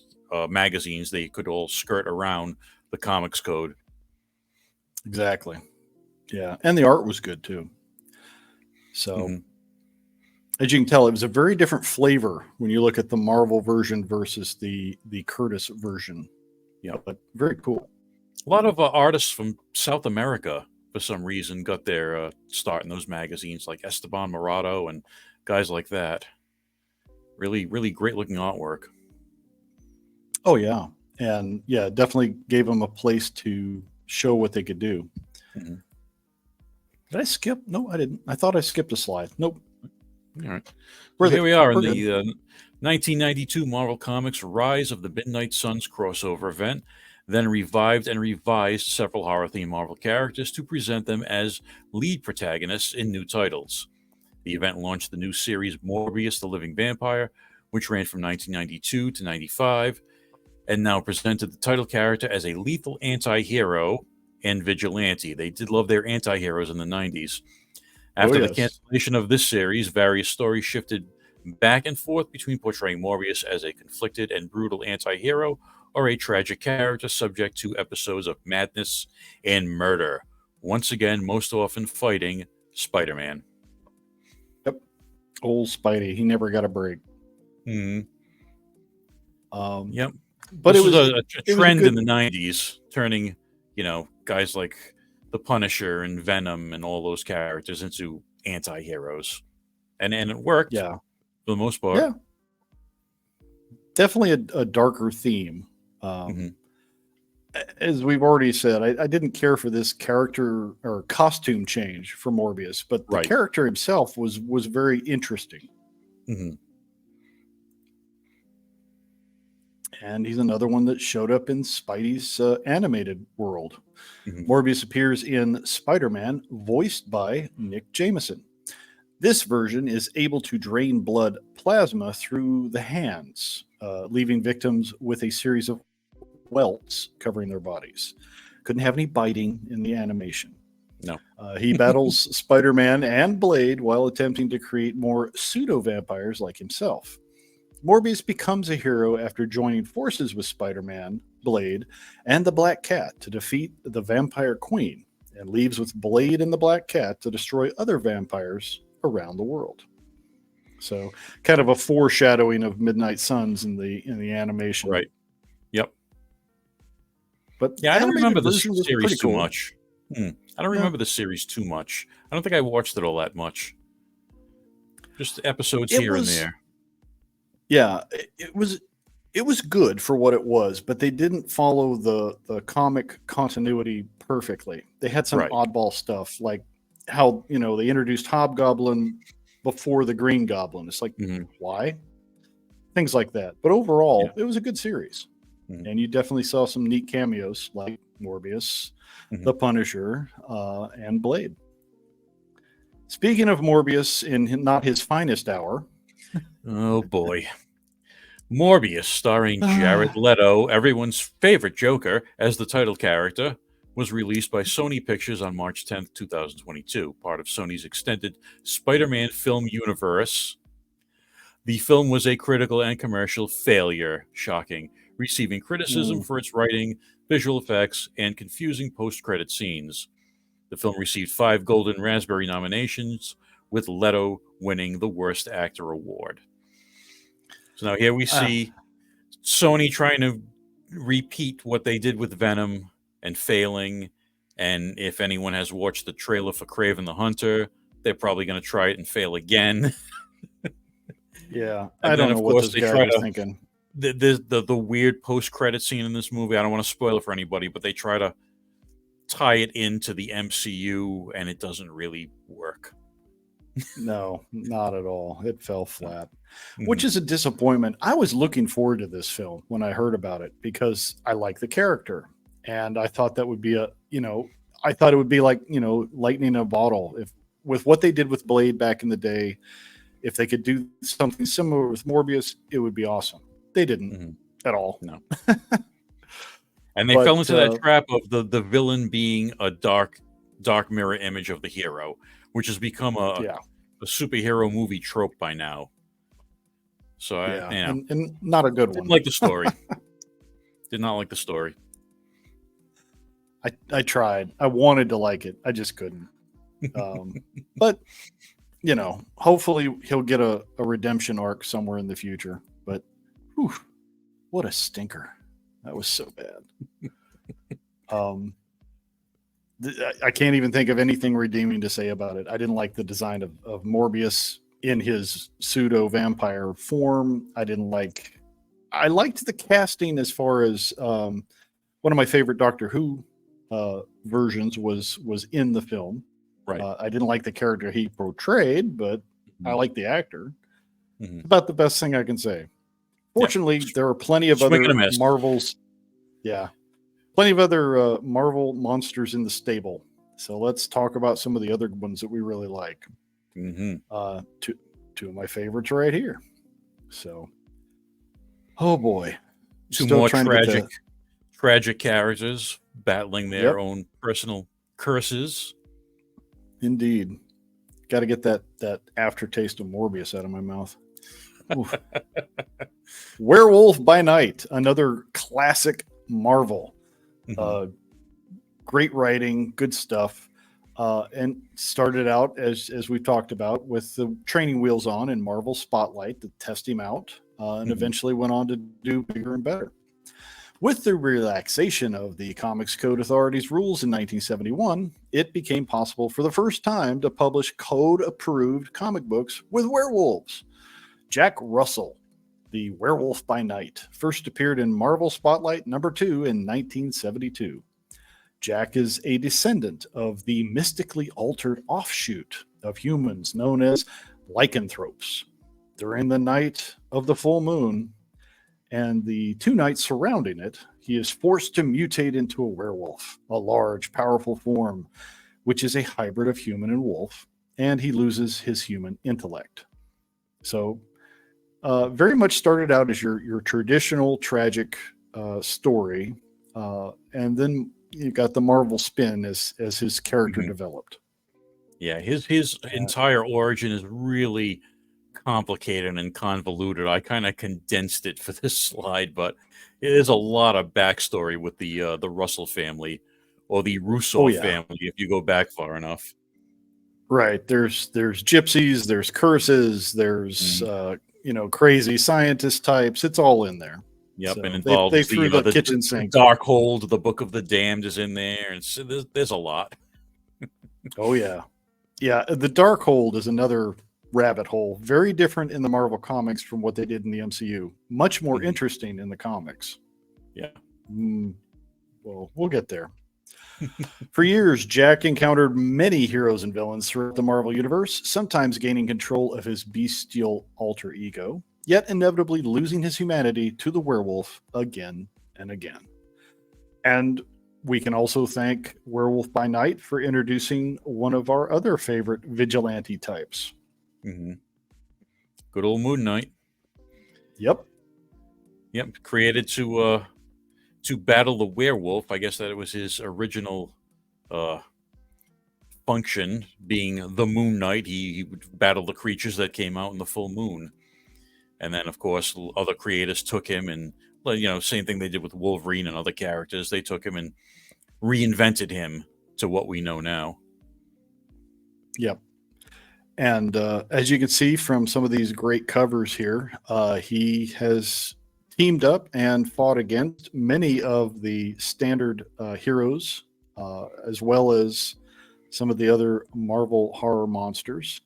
S2: magazines, they could all skirt around the comics code.
S1: Exactly. Yeah, and the art was good too. So
S2: Hmm.
S1: as you can tell, it was a very different flavor when you look at the Marvel version versus the Curtis version.
S2: Yep.
S1: But very cool.
S2: A lot of artists from South America, for some reason, got their start in those magazines, like Esteban Morado and guys like that. Really, really great looking artwork.
S1: Oh yeah, and yeah, definitely gave them a place to show what they could do.
S2: Hmm.
S1: Did I skip? No, I didn't. I thought I skipped a slide. Nope.
S2: All right. So
S1: We're
S2: here
S1: there.
S2: we are in
S1: We're good.
S2: the 1992 Marvel Comics Rise of the Midnight Suns crossover event, then revived and revised several horror themed Marvel characters to present them as lead protagonists in new titles. The event launched the new series Morbius the Living Vampire, which ran from 1992 to 95, and now presented the title character as a lethal anti hero and vigilante. They did love their anti heroes in the 90s.
S1: Oh
S2: After the
S1: yes.
S2: cancellation of this series, various stories shifted back and forth between portraying Morbius as a conflicted and brutal anti hero or a tragic character subject to episodes of madness and murder. Once again, most often fighting Spider Man.
S1: Yep. Old Spidey. He never got a break.
S2: Mm-hmm.
S1: Um,
S2: Yep.
S1: but
S2: This was a
S1: it was a
S2: trend in
S1: good.
S2: the 90s, turning, guys like the Punisher and Venom and all those characters into anti heroes. And it worked
S1: Yeah.
S2: for the most part.
S1: Yeah. Definitely a darker theme. Um,
S2: Hmm.
S1: as we've already said, I didn't care for this character or costume change for Morbius, but the
S2: Right.
S1: character himself was very interesting.
S2: Hmm.
S1: And he's another one that showed up in Spidey's animated world.
S2: Hmm.
S1: Morbius appears in Spider Man, voiced by Nick Jameson. This version is able to drain blood plasma through the hands, leaving victims with a series of welts covering their bodies. Couldn't have any biting in the animation.
S2: No.
S1: He battles Spider Man and Blade while attempting to create more pseudo vampires like himself. Morbius becomes a hero after joining forces with Spider Man, Blade, and the Black Cat to defeat the Vampire Queen, and leaves with Blade and the Black Cat to destroy other vampires around the world. So, kind of a foreshadowing of Midnight Suns in the animation.
S2: Right. Yep.
S1: But
S2: Yeah, I don't remember
S1: animated
S2: this
S1: version was
S2: series
S1: pretty
S2: too
S1: cool.
S2: much. I don't
S1: Yeah,
S2: remember the series too much. I don't think I watched it all that much. Just episodes
S1: it
S2: here and
S1: was.
S2: there.
S1: Yeah, it was good for what it was, but they didn't follow the comic continuity perfectly. They had some
S2: Right.
S1: oddball stuff, like how they introduced Hobgoblin before the Green Goblin. It's like,
S2: Hmm.
S1: why? Things like that. But
S2: Yeah.
S1: overall, it was a good series,
S2: Hmm.
S1: and you definitely saw some neat cameos like Morbius,
S2: Hmm.
S1: the Punisher, and Blade. Speaking of Morbius in not his finest hour,
S2: Oh boy. Morbius, starring Jared Leto, everyone's favorite Joker, as the title character, was released by Sony Pictures on March 10th, 2022, part of Sony's extended Spider Man film universe. The film was a critical and commercial failure, shocking, receiving criticism
S1: mm,
S2: for its writing, visual effects, and confusing post credit scenes. The film received 5 Golden Raspberry nominations, with Leto winning the Worst Actor award. So now here we
S1: ah,
S2: see Sony trying to repeat what they did with Venom and failing. And if anyone has watched the trailer for Craven the Hunter, they're probably going to try it and fail again.
S1: yeah, I
S2: And then,
S1: don't know
S2: of
S1: what
S2: course,
S1: this
S2: they
S1: guy
S2: try
S1: was
S2: to
S1: thinking.
S2: the weird post credit scene in this movie. I don't want to spoil it for anybody, but they try to tie it into the MCU, and it doesn't really work.
S1: No, not at all. It fell flat, which
S2: Mhm.
S1: is a disappointment. I was looking forward to this film when I heard about it because I like the character, and I thought that would be I thought it would be like, lightning in a bottle. If with what they did with Blade back in the day, if they could do something similar with Morbius, it would be awesome. They didn't
S2: Mhm.
S1: at all.
S2: No. And they fell
S1: But
S2: into that trap of the villain being a dark mirror image of the hero, which has become
S1: yeah,
S2: a superhero movie trope by now. So
S1: yeah, and not a good
S2: didn't
S1: one.
S2: like the story. Did not like the story.
S1: I tried. I wanted to like it. I just couldn't. But hopefully he'll get a redemption arc somewhere in the future. But whew, what a stinker. That was so bad. I can't even think of anything redeeming to say about it. I didn't like the design of Morbius in his pseudo vampire form. I liked the casting as far as one of my favorite Doctor Who versions was in the film.
S2: Right.
S1: I didn't like the character he portrayed, but I like the actor.
S2: Mm-hmm.
S1: About the best thing I can say. Fortunately, there are plenty of
S2: Swing
S1: other
S2: and a miss.
S1: Marvels. Yeah, plenty of other Marvel monsters in the stable. So let's talk about some of the other ones that we really like.
S2: Mm-hmm.
S1: Two of my favorites right here. So, oh boy,
S2: Two
S1: still
S2: more
S1: trying to get
S2: tragic characters battling their
S1: Yep.
S2: own personal curses.
S1: Indeed. Got to get that aftertaste of Morbius out of my mouth. Werewolf by Night, another classic Marvel.
S2: Mm-hmm.
S1: Great writing, good stuff. And started out as we've talked about with the training wheels on in Marvel Spotlight to test him out, and eventually went on to do bigger and better. With the relaxation of the Comics Code Authority's rules in 1971, it became possible for the first time to publish code-approved comic books with werewolves. Jack Russell, the Werewolf by Night, first appeared in Marvel Spotlight #2 in 1972. Jack is a descendant of the mystically altered offshoot of humans known as lycanthropes. During the night of the full moon, and the 2 nights surrounding it, he is forced to mutate into a werewolf, a large, powerful form, which is a hybrid of human and wolf, and he loses his human intellect. So, very much started out as your traditional tragic story, and then you got the Marvel spin as his character developed.
S2: Yeah, his entire origin is really complicated and convoluted. I kind of condensed it for this slide, but it is a lot of backstory with the Russell family or the Russo family if you go back far enough.
S1: Right. There's gypsies, there's curses, there's crazy scientist types. It's all in there.
S2: Yep,
S1: So
S2: and involves
S1: they threw the kitchen
S2: the
S1: sink.
S2: Darkhold, the Book of the Damned is in there, and so there's a lot.
S1: Oh yeah, yeah. The Darkhold is another rabbit hole. Very different in the Marvel comics from what they did in the MCU. Much more interesting in the comics.
S2: Yeah.
S1: Well, we'll get there. For years, Jack encountered many heroes and villains throughout the Marvel Universe, sometimes gaining control of his bestial alter ego, yet inevitably losing his humanity to the werewolf again and again. And we can also thank Werewolf by Night for introducing one of our other favorite vigilante types.
S2: Good old Moon Knight.
S1: Yep.
S2: Created to battle the werewolf. I guess that it was his original function, being the Moon Knight. He would battle the creatures that came out in the full moon. And then, of course, other creators took him and, same thing they did with Wolverine and other characters. They took him and reinvented him to what we know now.
S1: Yep. And as you can see from some of these great covers here, he has teamed up and fought against many of the standard heroes, as well as some of the other Marvel horror monsters.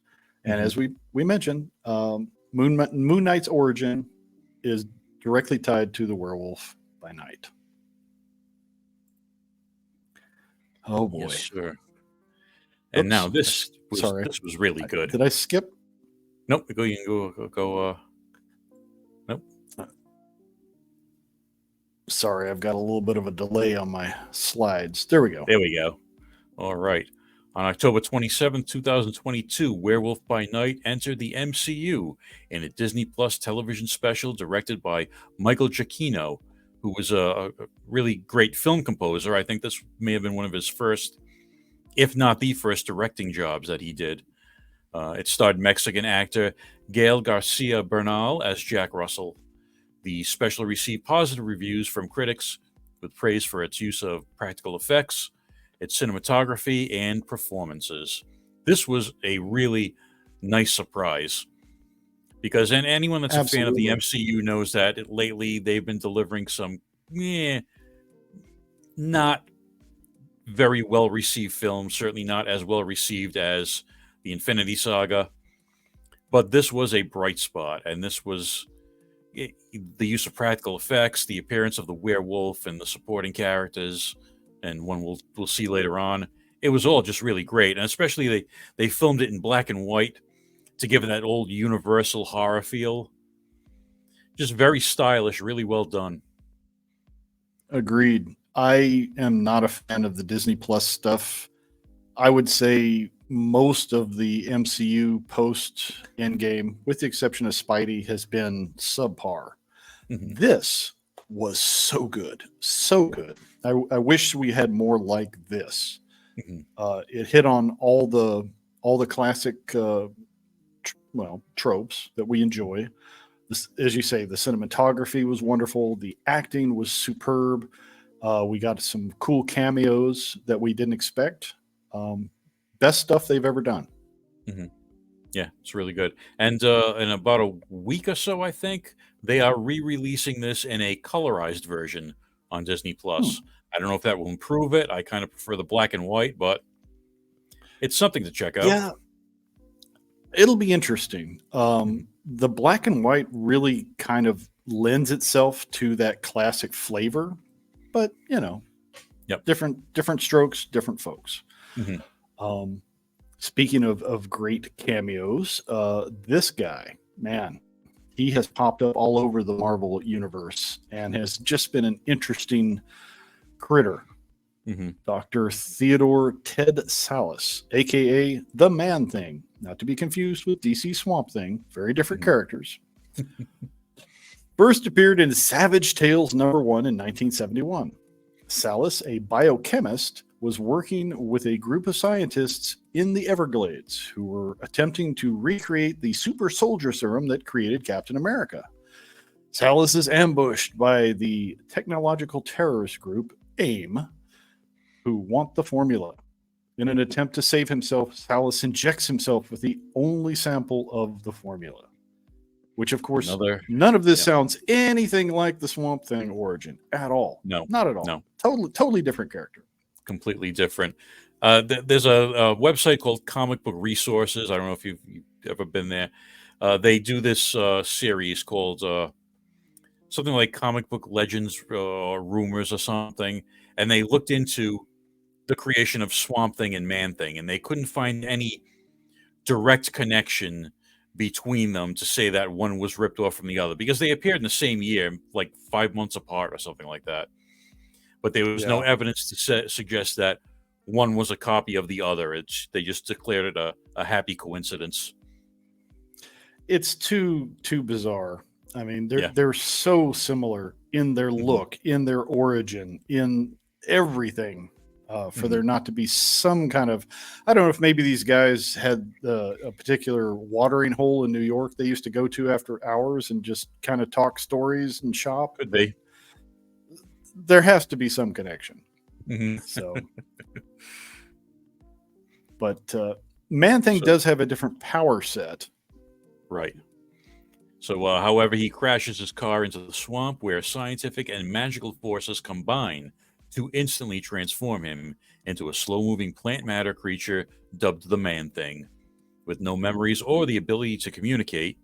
S1: And as we mentioned, Moon Knight's origin is directly tied to the Werewolf by Night. Oh boy.
S2: Yes, sir. And now this was really good.
S1: Did I skip?
S2: Nope. You can go. Nope.
S1: Sorry, I've got a little bit of a delay on my slides. There we go.
S2: There we go. All right. On October 27th, 2022, Werewolf by Night entered the MCU in a Disney Plus television special directed by Michael Giacchino, who was a really great film composer. I think this may have been one of his first, if not the first, directing jobs that he did. It starred Mexican actor Gael Garcia Bernal as Jack Russell. The special received positive reviews from critics, with praise for its use of practical effects, its cinematography, and performances. This was a really nice surprise because anyone that's a fan of the MCU knows that lately they've been delivering some not very well received films, certainly not as well received as the Infinity Saga. But this was a bright spot, and this was the use of practical effects, the appearance of the werewolf and the supporting characters, and one we'll see later on. It was all just really great, and especially they filmed it in black and white to give it that old Universal horror feel. Just very stylish, really well done.
S1: Agreed. I am not a fan of the Disney Plus stuff. I would say most of the MCU post Endgame, with the exception of Spidey, has been subpar. Mm-hmm. This was so good. So good. I wish we had more like this. Mm-hmm. It hit on all the classic tropes that we enjoy. This, as you say, the cinematography was wonderful. The acting was superb. We got some cool cameos that we didn't expect. Best stuff they've ever done.
S2: Mm-hmm. Yeah, it's really good. And in about a week or so, I think, they are re-releasing this in a colorized version on Disney Plus. I don't know if that will improve it. I kind of prefer the black and white, but it's something to check out.
S1: Yeah, it'll be interesting. The black and white really kind of lends itself to that classic flavor, but different strokes, different folks. Mm-hmm. Speaking of great cameos, this guy, man, he has popped up all over the Marvel universe and has just been an interesting critter. Mm-hmm. Dr. Theodore Ted Sallis, a.k.a. the Man-Thing, not to be confused with DC Swamp Thing, very different characters. First appeared in Savage Tales #1 in 1971. Sallis, a biochemist, was working with a group of scientists in the Everglades who were attempting to recreate the super soldier serum that created Captain America. Sallis is ambushed by the technological terrorist group AIM, who want the formula. In an attempt to save himself, Sallis injects himself with the only sample of the formula. Which, of course, none of this sounds anything like the Swamp Thing origin at all.
S2: No.
S1: Not at all.
S2: No.
S1: Totally different character.
S2: Completely different. There's a website called Comic Book Resources. I don't know if you've ever been there. They do this series called something like Comic Book Legends or Rumors or something. And they looked into the creation of Swamp Thing and Man-Thing, and they couldn't find any direct connection between them to say that one was ripped off from the other, because they appeared in the same year, like 5 months apart or something like that. But there was no evidence to suggest that one was a copy of the other. They just declared it a happy coincidence. It's too bizarre. I mean, they're so similar in their look, in their origin, in everything. For there not to be some kind of, I don't know if maybe these guys had a particular watering hole in New York they used to go to after hours and just kind of talk stories and shop. Could be.
S1: There has to be some connection.
S2: Mm-hmm.
S1: So, but Man-Thing does have a different power set.
S2: Right. So, however, he crashes his car into the swamp where scientific and magical forces combine to instantly transform him into a slow-moving plant matter creature dubbed the Man-Thing. With no memories or the ability to communicate,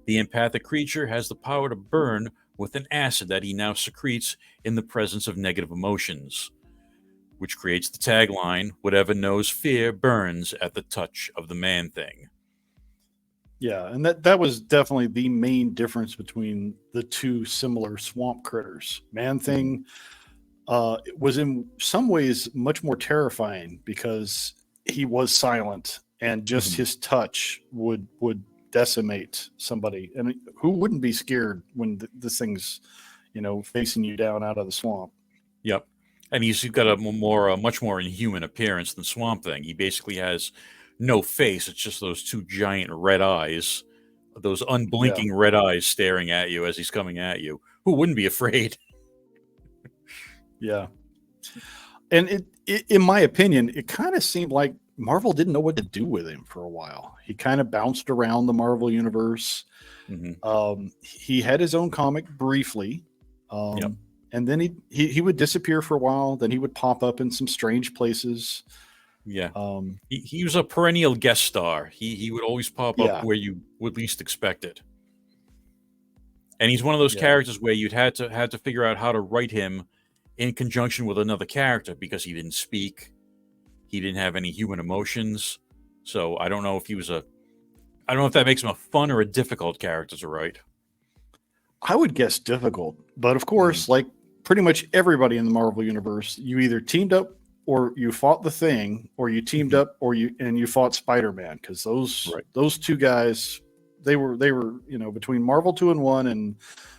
S2: the empathic creature has the power to burn with an acid that he now secretes in the presence of negative emotions, which creates the tagline, "Whatever knows fear burns at the touch of the Man-Thing."
S1: Yeah, and that was definitely the main difference between the two similar swamp critters. Man-Thing was in some ways much more terrifying because he was silent, and just
S2: Mhm.
S1: his touch would decimate somebody. And who wouldn't be scared when this thing's facing you down out of the swamp?
S2: Yep. And he's got a much more inhuman appearance than Swamp Thing. He basically has no face. It's just those two giant red eyes, those
S1: Yeah,
S2: unblinking red eyes staring at you as he's coming at you. Who wouldn't be afraid?
S1: yeah. And in my opinion, it kind of seemed like Marvel didn't know what to do with him for a while. He kind of bounced around the Marvel universe.
S2: Hmm.
S1: He had his own comic briefly,
S2: Yep.
S1: and then he would disappear for a while. Then he would pop up in some strange places.
S2: Yeah.
S1: Um,
S2: He was a perennial guest star. He would always pop up
S1: yeah,
S2: where you would least expect it. And he's one of those
S1: yeah,
S2: characters where you'd had to figure out how to write him in conjunction with another character because he didn't speak, he didn't have any human emotions. So I don't know if he was a I don't know if that makes him a fun or a difficult character to write.
S1: I would guess difficult, but of
S2: Hmm.
S1: course, like pretty much everybody in the Marvel universe, you either teamed up or you fought the Thing, or you teamed
S2: Hmm.
S1: up or you fought Spider-Man, because
S2: Right.
S1: those two guys, they were between Marvel 2 and 1 and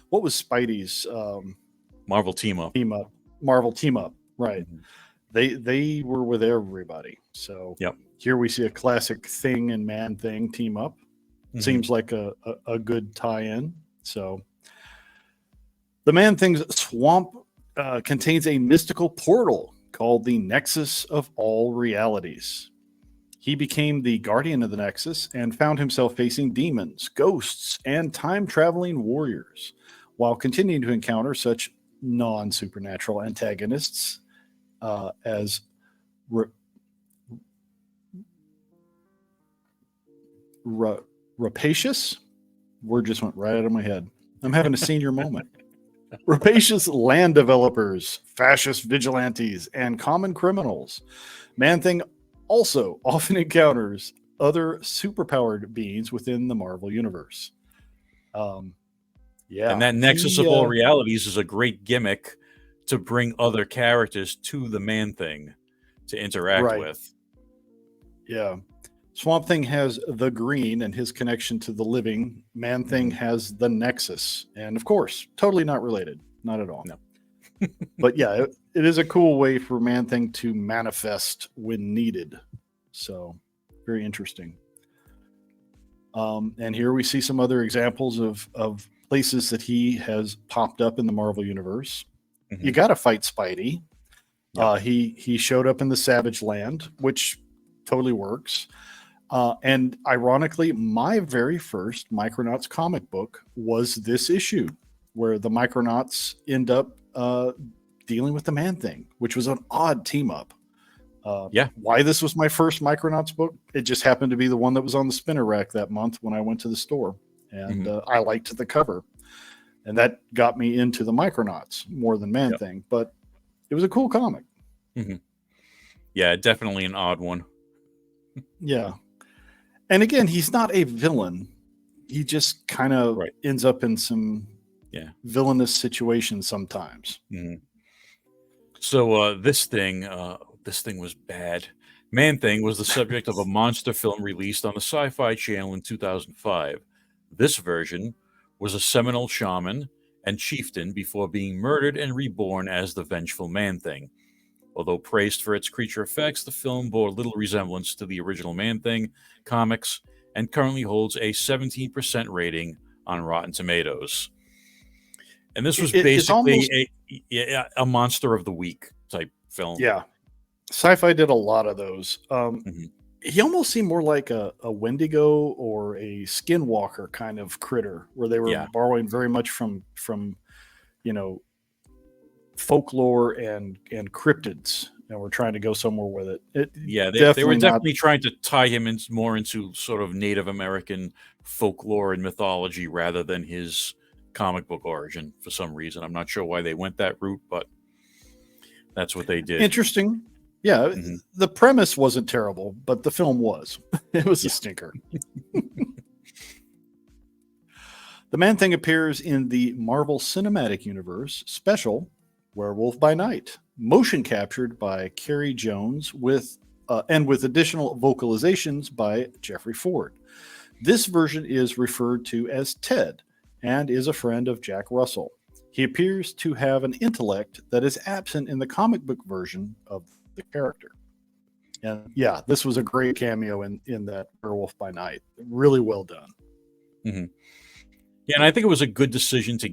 S1: what was Spidey's
S2: Marvel team up.
S1: team up, Marvel team up, right?
S2: Hmm.
S1: They were with everybody. So
S2: Yep.
S1: here we see a classic Thing and Man-Thing team up.
S2: Hmm.
S1: Seems like a good tie-in. So the Man-Thing's swamp contains a mystical portal called the Nexus of All Realities. He became the guardian of the Nexus and found himself facing demons, ghosts, and time traveling warriors, while continuing to encounter such non supernatural antagonists as ra- ra- rapacious. Word just went right out of my head. I'm having a senior moment. Rapacious land developers, fascist vigilantes, and common criminals. Man-Thing also often encounters other superpowered beings within the Marvel universe. Um,
S2: And
S1: yeah,
S2: that nexus
S1: he
S2: of all realities is a great gimmick to bring other characters to the Man-Thing to interact
S1: right,
S2: with.
S1: yeah. Swamp Thing has the green and his connection to the living. Man-Thing
S2: Hmm.
S1: has the Nexus, and of course, totally not related, not at all.
S2: No.
S1: But yeah, it is a cool way for Man-Thing to manifest when needed. So very interesting. And here we see some other examples of places that he has popped up in the Marvel universe. You
S2: Hmm.
S1: got to fight Spidey.
S2: Yep.
S1: He showed up in the Savage Land, which totally works. And ironically, my very first Micronauts comic book was this issue, where the Micronauts end up dealing with the Man-Thing, which was an odd team up.
S2: Yeah.
S1: Why this was my first Micronauts book? It just happened to be the one that was on the spinner rack that month when I went to the store, and
S2: Hmm.
S1: I liked the cover, and that got me into the Micronauts more than Man
S2: Yep.
S1: Thing. But it was a cool comic.
S2: Hmm. Yeah, definitely an odd one.
S1: Yeah, and again, he's not a villain. He just kind of
S2: Right.
S1: ends up in some
S2: Yeah.
S1: villainous situations sometimes.
S2: Hmm. So this thing was bad. Man Thing was the subject of a monster film released on the Sci-Fi Channel in 2005. This version was a seminal shaman and chieftain before being murdered and reborn as the vengeful Man Thing. Although praised for its creature effects, the film bore little resemblance to the original Man Thing comics and currently holds a 17% rating on Rotten Tomatoes. And this was
S1: It's
S2: basically
S1: almost,
S2: a monster of the week type film.
S1: yeah. Sci-Fi did a lot of those.
S2: Hmm.
S1: He almost seemed more like a Wendigo or a Skinwalker kind of critter, where they were
S2: Yeah,
S1: borrowing very much from you know folklore and cryptids, and we're trying to go somewhere with it. It
S2: yeah, they were
S1: definitely not.
S2: definitely trying to tie him in more into sort of Native American folklore and mythology rather than his comic book origin for some reason. I'm not sure why they went that route, but that's what they did.
S1: Interesting. Yeah, the premise wasn't terrible, but the film was. It was a stinker. The Man-Thing appears in the Marvel Cinematic Universe special Werewolf by Night, motion captured by Carrie Jones with additional vocalizations by Jeffrey Ford. This version is referred to as Ted and is a friend of Jack Russell. He appears to have an intellect that is absent in the comic book version of the character. And yeah, this was a great cameo in that Werewolf by Night. Really well done.
S2: Mm-hmm. Yeah, and I think it was a good decision to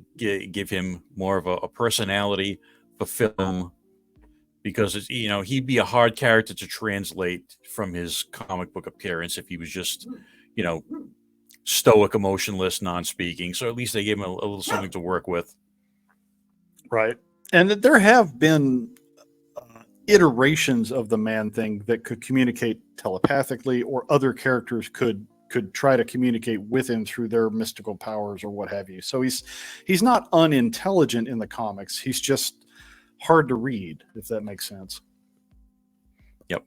S2: give him more of a personality for film, because it's, he'd be a hard character to translate from his comic book appearance if he was just, stoic, emotionless, non-speaking. So at least they gave him a little something to work with.
S1: Right. And there have been iterations of the Man-Thing that could communicate telepathically, or other characters could try to communicate with him through their mystical powers or what have you. So he's not unintelligent in the comics. He's just hard to read, if that makes sense.
S2: Yep.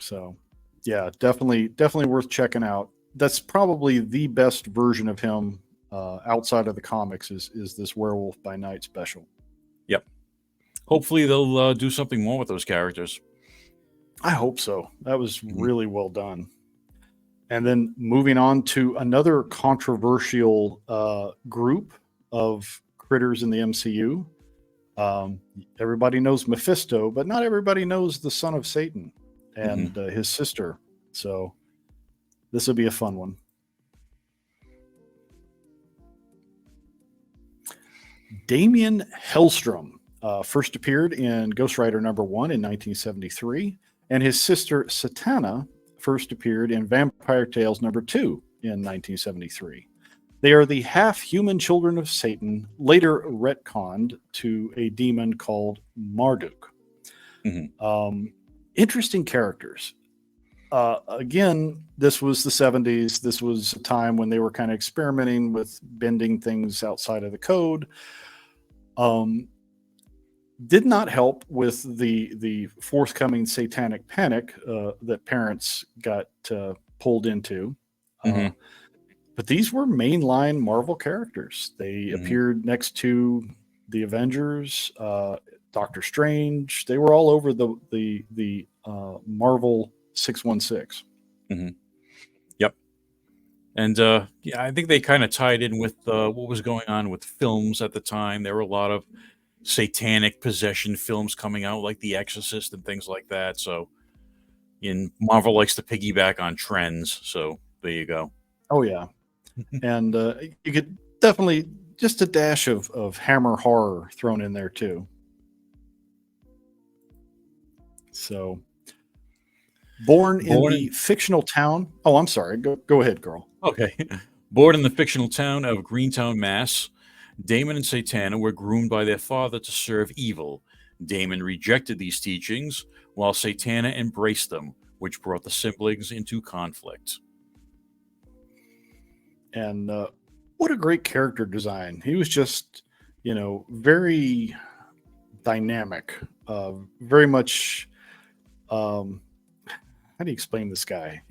S1: So yeah, definitely worth checking out. That's probably the best version of him outside of the comics is this Werewolf by Night special.
S2: Yep. Hopefully they'll do something more with those characters.
S1: I hope so. That was really well done. And then moving on to another controversial group of critters in the MCU. Everybody knows Mephisto, but not everybody knows the son of Satan and his sister. So this will be a fun one. Damien Hellstrom first appeared in Ghost Rider #1 in 1973, and his sister Satana first appeared in Vampire Tales #2 in 1973. They are the half-human children of Satan, later retconned to a demon called Marduk. Interesting characters. Again, this was the 70s. This was a time when they were kind of experimenting with bending things outside of the code. Did not help with the forthcoming satanic panic that parents got pulled into. But these were mainline Marvel characters. They appeared next to the Avengers, Doctor Strange. They were all over the Marvel 616.
S2: Yep. And yeah, I think they kind of tied in with what was going on with films at the time. There were a lot of satanic possession films coming out, like The Exorcist and things like that. So, Marvel likes to piggyback on trends. So there you go.
S1: Oh yeah, and you could definitely just a dash of Hammer horror thrown in there too. So, born in the fictional town. Oh, I'm sorry. Go ahead, girl.
S2: Okay. Born in the fictional town of Greentown, Mass., Damon and Satana were groomed by their father to serve evil. Damon rejected these teachings, while Satana embraced them, which brought the siblings into conflict.
S1: And what a great character design. He was just, very dynamic, very much, how do you explain this guy?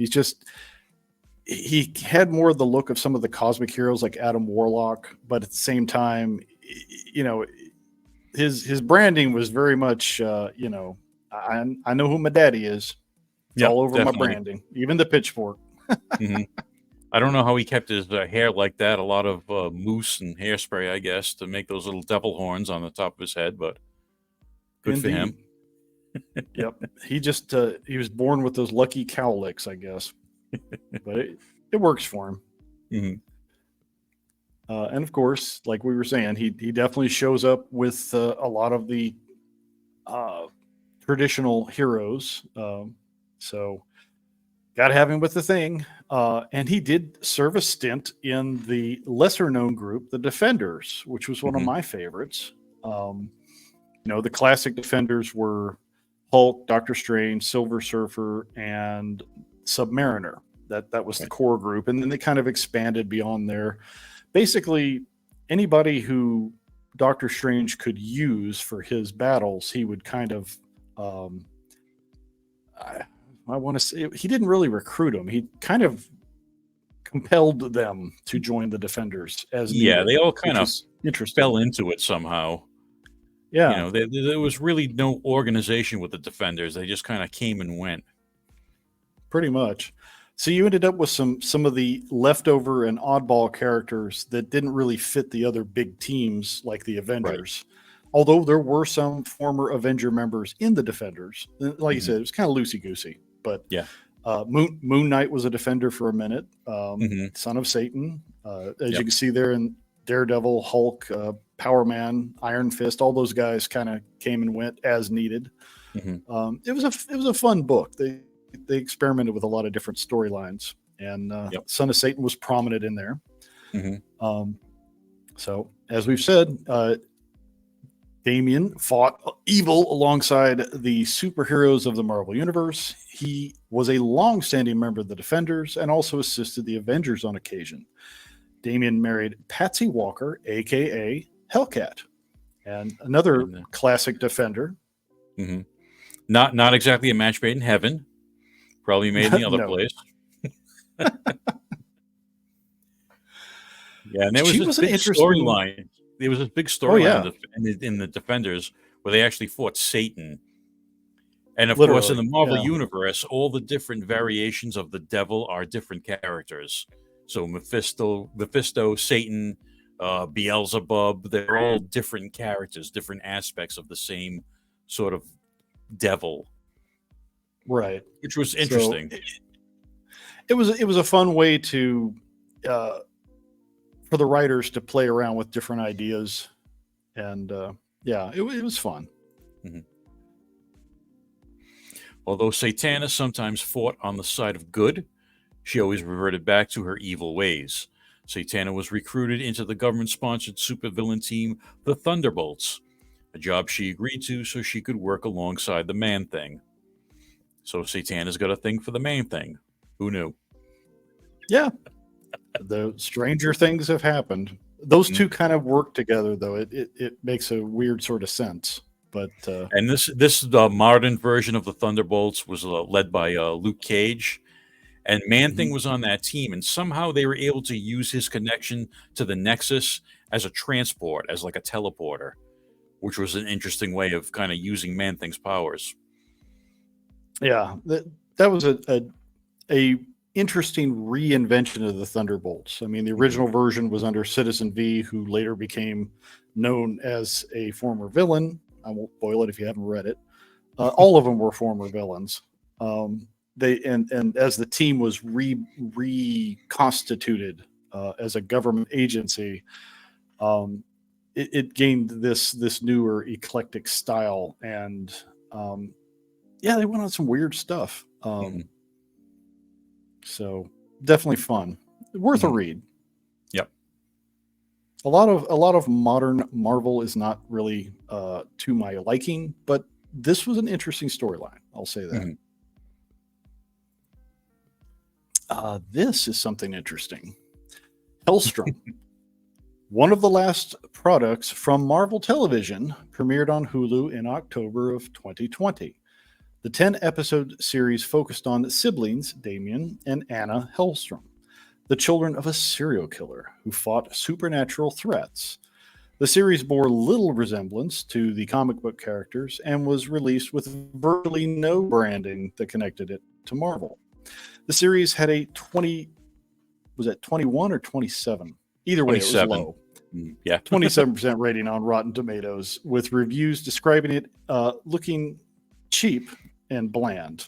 S1: He had more of the look of some of the cosmic heroes like Adam Warlock, but at the same time, his branding was very much, I know who my daddy is. It's all over definitely. My branding, even the pitchfork.
S2: I don't know how he kept his hair like that. A lot of mousse and hairspray, I guess, to make those little devil horns on the top of his head, but good Indeed. For him.
S1: Yep. He was born with those lucky cowlicks, I guess. But it works for him. And of course, like we were saying, he definitely shows up with a lot of the traditional heroes. So got to have him with the Thing. And he did serve a stint in the lesser known group, the Defenders, which was one of my favorites. The classic Defenders were Hulk, Doctor Strange, Silver Surfer, and Submariner. That was the core group, and then they kind of expanded beyond there. basically anybody who Doctor Strange could use for his battles, he would kind of, I want to say, he didn't really recruit them. He kind of compelled them to join the Defenders as
S2: Yeah,
S1: needed,
S2: they all
S1: which
S2: kind of
S1: is interesting.
S2: fell into it somehow.
S1: Yeah,
S2: There was really no organization with the Defenders. They just kind of came and went.
S1: pretty much. So you ended up with some of the leftover and oddball characters that didn't really fit the other big teams like the
S2: Right.
S1: Avengers. Although there were some former Avenger members in the Defenders. Like you said, it was kind of loosey goosey. But
S2: Yeah.
S1: Moon Knight was a Defender for a minute.
S2: Mhm.
S1: Son of Satan, as
S2: Yep.
S1: you can see there in Daredevil, Hulk, Power Man, Iron Fist. All those guys kind of came and went as needed.
S2: Mhm.
S1: It was a fun book. They experimented with a lot of different storylines, and
S2: Yep.
S1: Son of Satan was prominent in there.
S2: Mhm.
S1: So, as we've said, Damien fought evil alongside the superheroes of the Marvel Universe. He was a long-standing member of the Defenders and also assisted the Avengers on occasion. Damien married Patsy Walker, aka Hellcat, and another
S2: And,
S1: classic Defender.
S2: Mhm. Not exactly a match made in heaven. Probably made in the other
S1: No,
S2: place. Yeah, and there was
S1: she
S2: this
S1: was an
S2: big
S1: interesting.
S2: storyline. There was this big
S1: Oh
S2: storyline
S1: yeah,
S2: in the Defenders where they actually fought Satan. And of course, in
S1: literally.
S2: the Marvel
S1: Yeah,
S2: universe, all the different variations of the devil are different characters. So Mephisto, Satan, Beelzebub, they're all different characters, different aspects of the same sort of devil,
S1: right.
S2: which was
S1: So
S2: interesting.
S1: it was a fun way to uh, for the writers to play around with different ideas, and yeah, it was fun.
S2: Mhm. Although Satana sometimes fought on the side of good, she always reverted back to her evil ways. Satana was recruited into the government-sponsored supervillain team, the Thunderbolts, a job she agreed to so she could work alongside the Man-Thing. So Satana's got a thing for the Man-Thing. Who knew?
S1: Yeah, the stranger things have happened. Those
S2: Mhm.
S1: two kind of work together, though. It makes a weird sort of sense. But
S2: And this modern version of the Thunderbolts was led by Luke Cage, and Man-Thing
S1: mhm.
S2: was on that team, and somehow they were able to use his connection to the Nexus as a transport, as like a teleporter, which was an interesting way of kind of using Man-Thing's powers.
S1: Yeah, that was a interesting reinvention of the Thunderbolts. I mean, the
S2: Mhm.
S1: original version was under Citizen V, who later became known as a former villain. I won't spoil it if you haven't read it. All of them were former villains. They and as the team was reconstituted as a government agency, um, it gained this newer eclectic style, and yeah, they went on some weird stuff.
S2: Mhm.
S1: So definitely fun, worth a
S2: Mhm.
S1: read.
S2: Yep.
S1: A lot of modern Marvel is not really to my liking, but this was an interesting storyline. I'll say that.
S2: Mhm.
S1: This is something interesting. Hellstrom, one of the last products from Marvel Television, premiered on Hulu in October of 2020. The 10-episode series focused on siblings Damien and Anna Hellstrom, the children of a serial killer who fought supernatural threats. The series bore little resemblance to the comic book characters and was released with virtually no branding that connected it to Marvel. The series had a 20, was that 21 or 27? Either way, it was
S2: 27.
S1: low.
S2: Yeah.
S1: 27% rating on Rotten Tomatoes, with reviews describing it looking cheap and bland.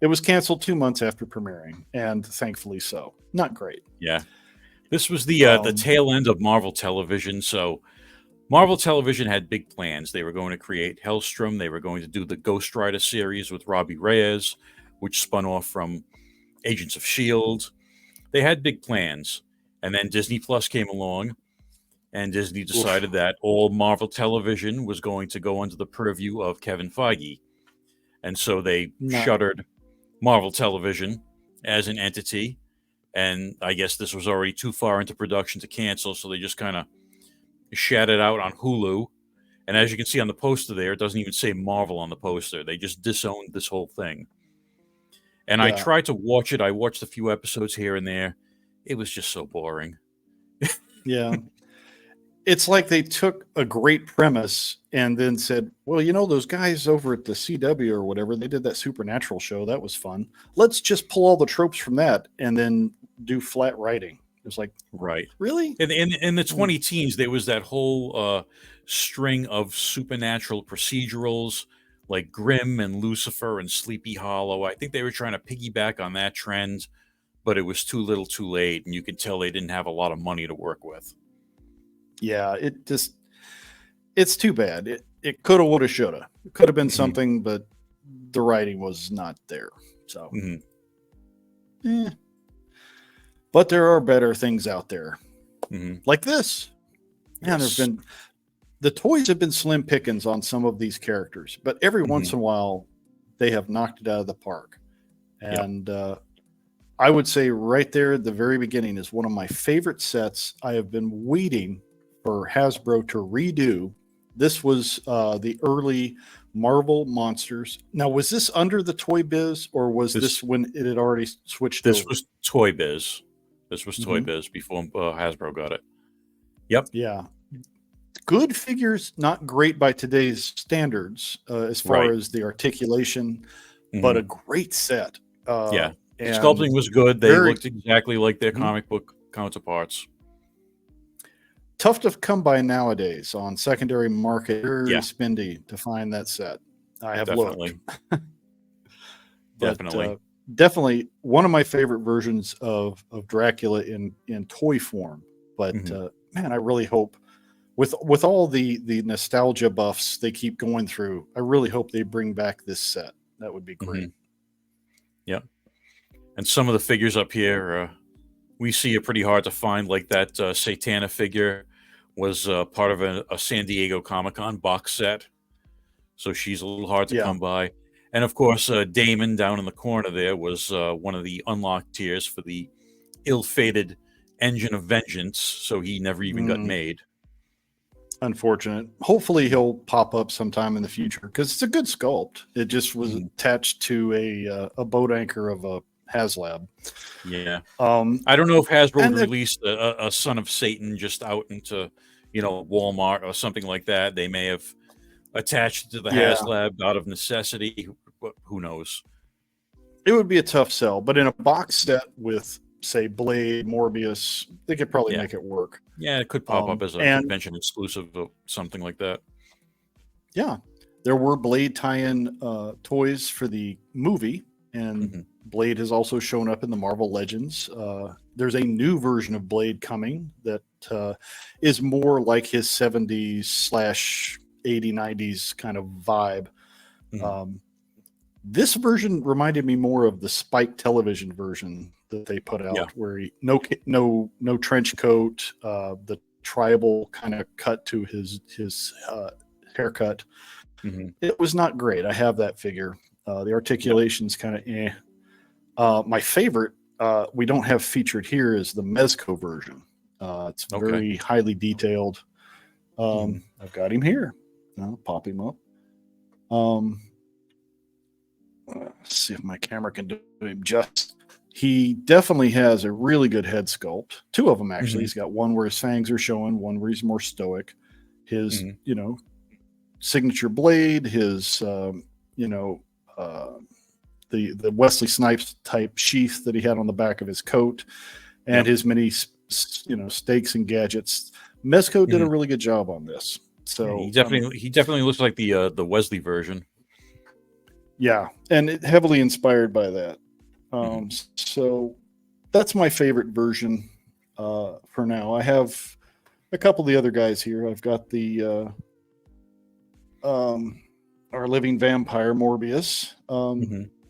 S1: It was canceled 2 months after premiering, and thankfully so. Not great.
S2: Yeah. This was the
S1: Um,
S2: tail end of Marvel Television. So Marvel Television had big plans. They were going to create Hellstrom. They were going to do the Ghost Rider series with Robbie Reyes, which spun off from Agents of S.H.I.E.L.D. They had big plans. And then Disney Plus came along, and Disney
S1: oof,
S2: decided that all Marvel Television was going to go under the purview of Kevin Feige. And so they
S1: not
S2: shuttered Marvel Television as an entity, and I guess this was already too far into production to cancel, so they just kind of shat it out on Hulu. And as you can see on the poster there, it doesn't even say Marvel on the poster. They just disowned this whole thing. And I
S1: Yeah.
S2: tried to watch it. I watched a few episodes here and there. It was just so boring.
S1: Yeah. It's like they took a great premise and then said, well, those guys over at the CW or whatever, they did that Supernatural show. That was fun. Let's just pull all the tropes from that and then do flat writing. It's like,
S2: right.
S1: Really?
S2: In the 20 teens, there was that whole string of supernatural procedurals like Grimm and Lucifer and Sleepy Hollow. I think they were trying to piggyback on that trend, but it was too little too late. And you could tell they didn't have a lot of money to work with.
S1: Yeah, it's too bad. It coulda, woulda, shoulda. It could have been something, but the writing was not there. So, But there are better things out there, like this. Man, the toys have been slim pickings on some of these characters, but every once in a while, they have knocked it out of the park. And I would say right there at the very beginning is one of my favorite sets. I have been waiting for Hasbro to redo. This was the early Marvel Monsters. Now, was this under the Toy Biz, or was this when it had already switched over?
S2: This was Toy Biz. This was Toy Biz before Hasbro got it. Yep.
S1: Yeah. Good figures, not great by today's standards as far as the articulation, but a great set.
S2: Yeah. The sculpting was good. They looked exactly like their comic book counterparts.
S1: Tough to come by nowadays on secondary market. Very spendy to find that set. I have looked. Definitely one of my favorite versions of Dracula in toy form. But man, I really hope with all the nostalgia buffs they keep going through, I really hope they bring back this set. That would be great.
S2: Yeah. And some of the figures up here, we see are pretty hard to find, like that Satana figure was part of a San Diego Comic-Con box set. So she's a little hard to come by. And of course, Damon down in the corner there was one of the unlocked tiers for the ill-fated Engine of Vengeance. So he never even got made.
S1: Unfortunate. Hopefully he'll pop up sometime in the future because it's a good sculpt. It just was attached to a boat anchor of a HasLab.
S2: Yeah. I don't know if Hasbro released a Son of Satan just out into, Walmart or something like that. They may have attached it to the HasLab out of necessity. Who knows?
S1: It would be a tough sell, but in a box set with, say, Blade, Morbius, they could probably make it work.
S2: Yeah, it could pop up as a convention exclusive or something like that.
S1: Yeah. There were Blade tie-in toys for the movie, and Blade has also shown up in the Marvel Legends. There's a new version of Blade coming that is more like his 70s/80s, 90s kind of vibe. This version reminded me more of the Spike television version that they put out, where he, no trench coat, the tribal kind of cut to his haircut. It was not great. I have that figure. The articulation's kind of my favorite, we don't have featured here, is the Mezco version. It's very highly detailed. I've got him here. I'll pop him up. Let's see if my camera can do him justice. He definitely has a really good head sculpt. Two of them, actually. He's got one where his fangs are showing, one where he's more stoic. His, signature blade, his, the Wesley Snipes type sheath that he had on the back of his coat, and his many, stakes and gadgets. Mezco did a really good job on this. So
S2: he definitely looks like the Wesley version.
S1: Yeah, and heavily inspired by that. So that's my favorite version for now. I have a couple of the other guys here. I've got the our living vampire Morbius,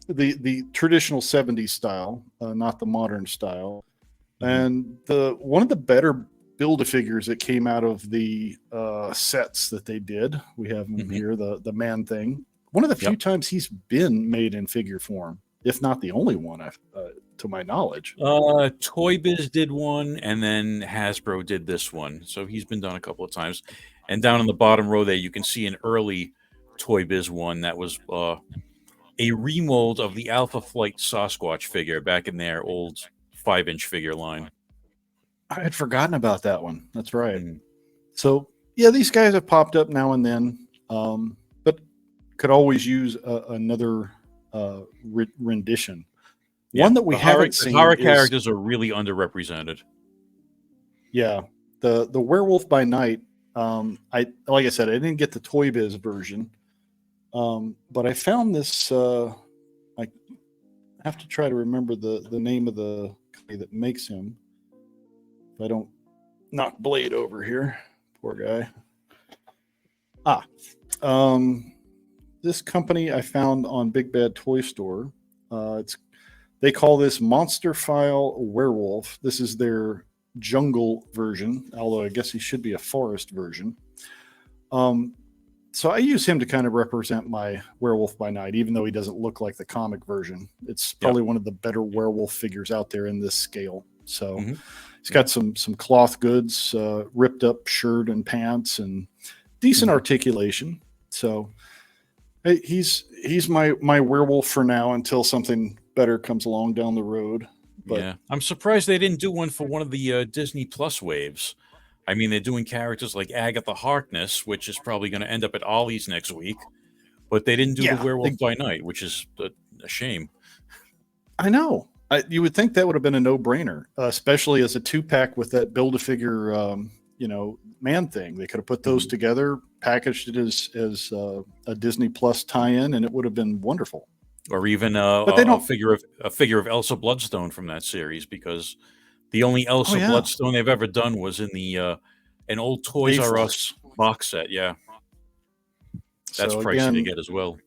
S1: the traditional 70s style, not the modern style, and one of the better Build-A-Figures that came out of the sets that they did. We have him here, the Man Thing. One of the few times he's been made in figure form. if not the only one, to my knowledge.
S2: Toy Biz did one, and then Hasbro did this one. So he's been done a couple of times. And down in the bottom row there, you can see an early Toy Biz one that was a remold of the Alpha Flight Sasquatch figure back in their old 5-inch figure line.
S1: I had forgotten about that one. That's right.
S2: Mhm.
S1: So yeah, these guys have popped up now and then, but could always use another rendition.
S2: Yeah,
S1: One that we haven't seen.
S2: Horror characters are really underrepresented.
S1: Yeah, the Werewolf by Night. Like I said, I didn't get the Toy Biz version, but I found this. I have to try to remember the name of the company that makes him. If I don't knock Blade over here, poor guy. This company I found on Big Bad Toy Store. They call this Monster File Werewolf. This is their jungle version, although I guess he should be a forest version. So I use him to kind of represent my Werewolf by Night, even though he doesn't look like the comic version. It's probably one of the better werewolf figures out there in this scale. So he's got some cloth goods, ripped up shirt and pants, and decent articulation. So he's my werewolf for now until something better comes along down the road. But
S2: yeah, I'm surprised they didn't do one for one of the Disney Plus waves. I mean, they're doing characters like Agatha Harkness, which is probably going to end up at Ollie's next week, but they didn't do the Werewolf by Night, which is a shame.
S1: I know. You would think that would have been a no-brainer, especially as a 2-pack with that Build-A-Figure, man thing. They could have put those together, packaged it as a Disney Plus tie-in, and it would have been wonderful.
S2: Or even a figure of Elsa Bloodstone from that series, because the only Elsa Bloodstone they've ever done was in the an old Toys R Us box set. Yeah, that's pricey to get as well.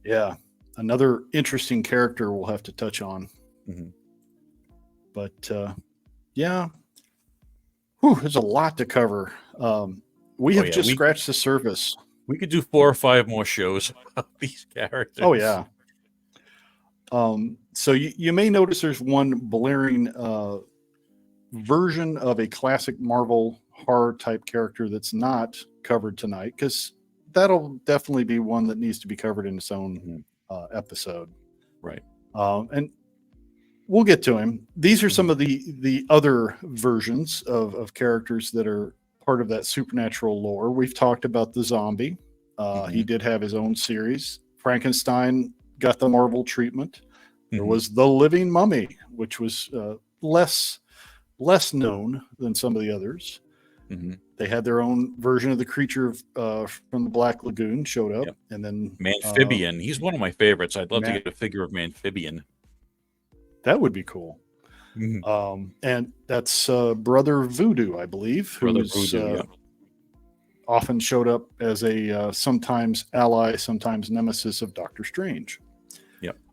S1: Yeah, another interesting character we'll have to touch on. But there's a lot to cover. We have just scratched the surface.
S2: We could do 4 or 5 more shows about these characters.
S1: Oh yeah. So you may notice there's one blaring version of a classic Marvel horror type character that's not covered tonight, because that'll definitely be one that needs to be covered in its own episode.
S2: Right.
S1: And we'll get to him. These are some of the other versions of characters that are part of that supernatural lore. We've talked about the zombie. He did have his own series. Frankenstein got the Marvel treatment. There was the Living Mummy, which was less known than some of the others. They had their own version of the creature from the Black Lagoon showed up, and then
S2: Amphibian. He's one of my favorites. I'd love to get a figure of Amphibian.
S1: That would be cool. And that's Brother Voodoo, I believe, who often showed up as a sometimes ally, sometimes nemesis of Doctor Strange.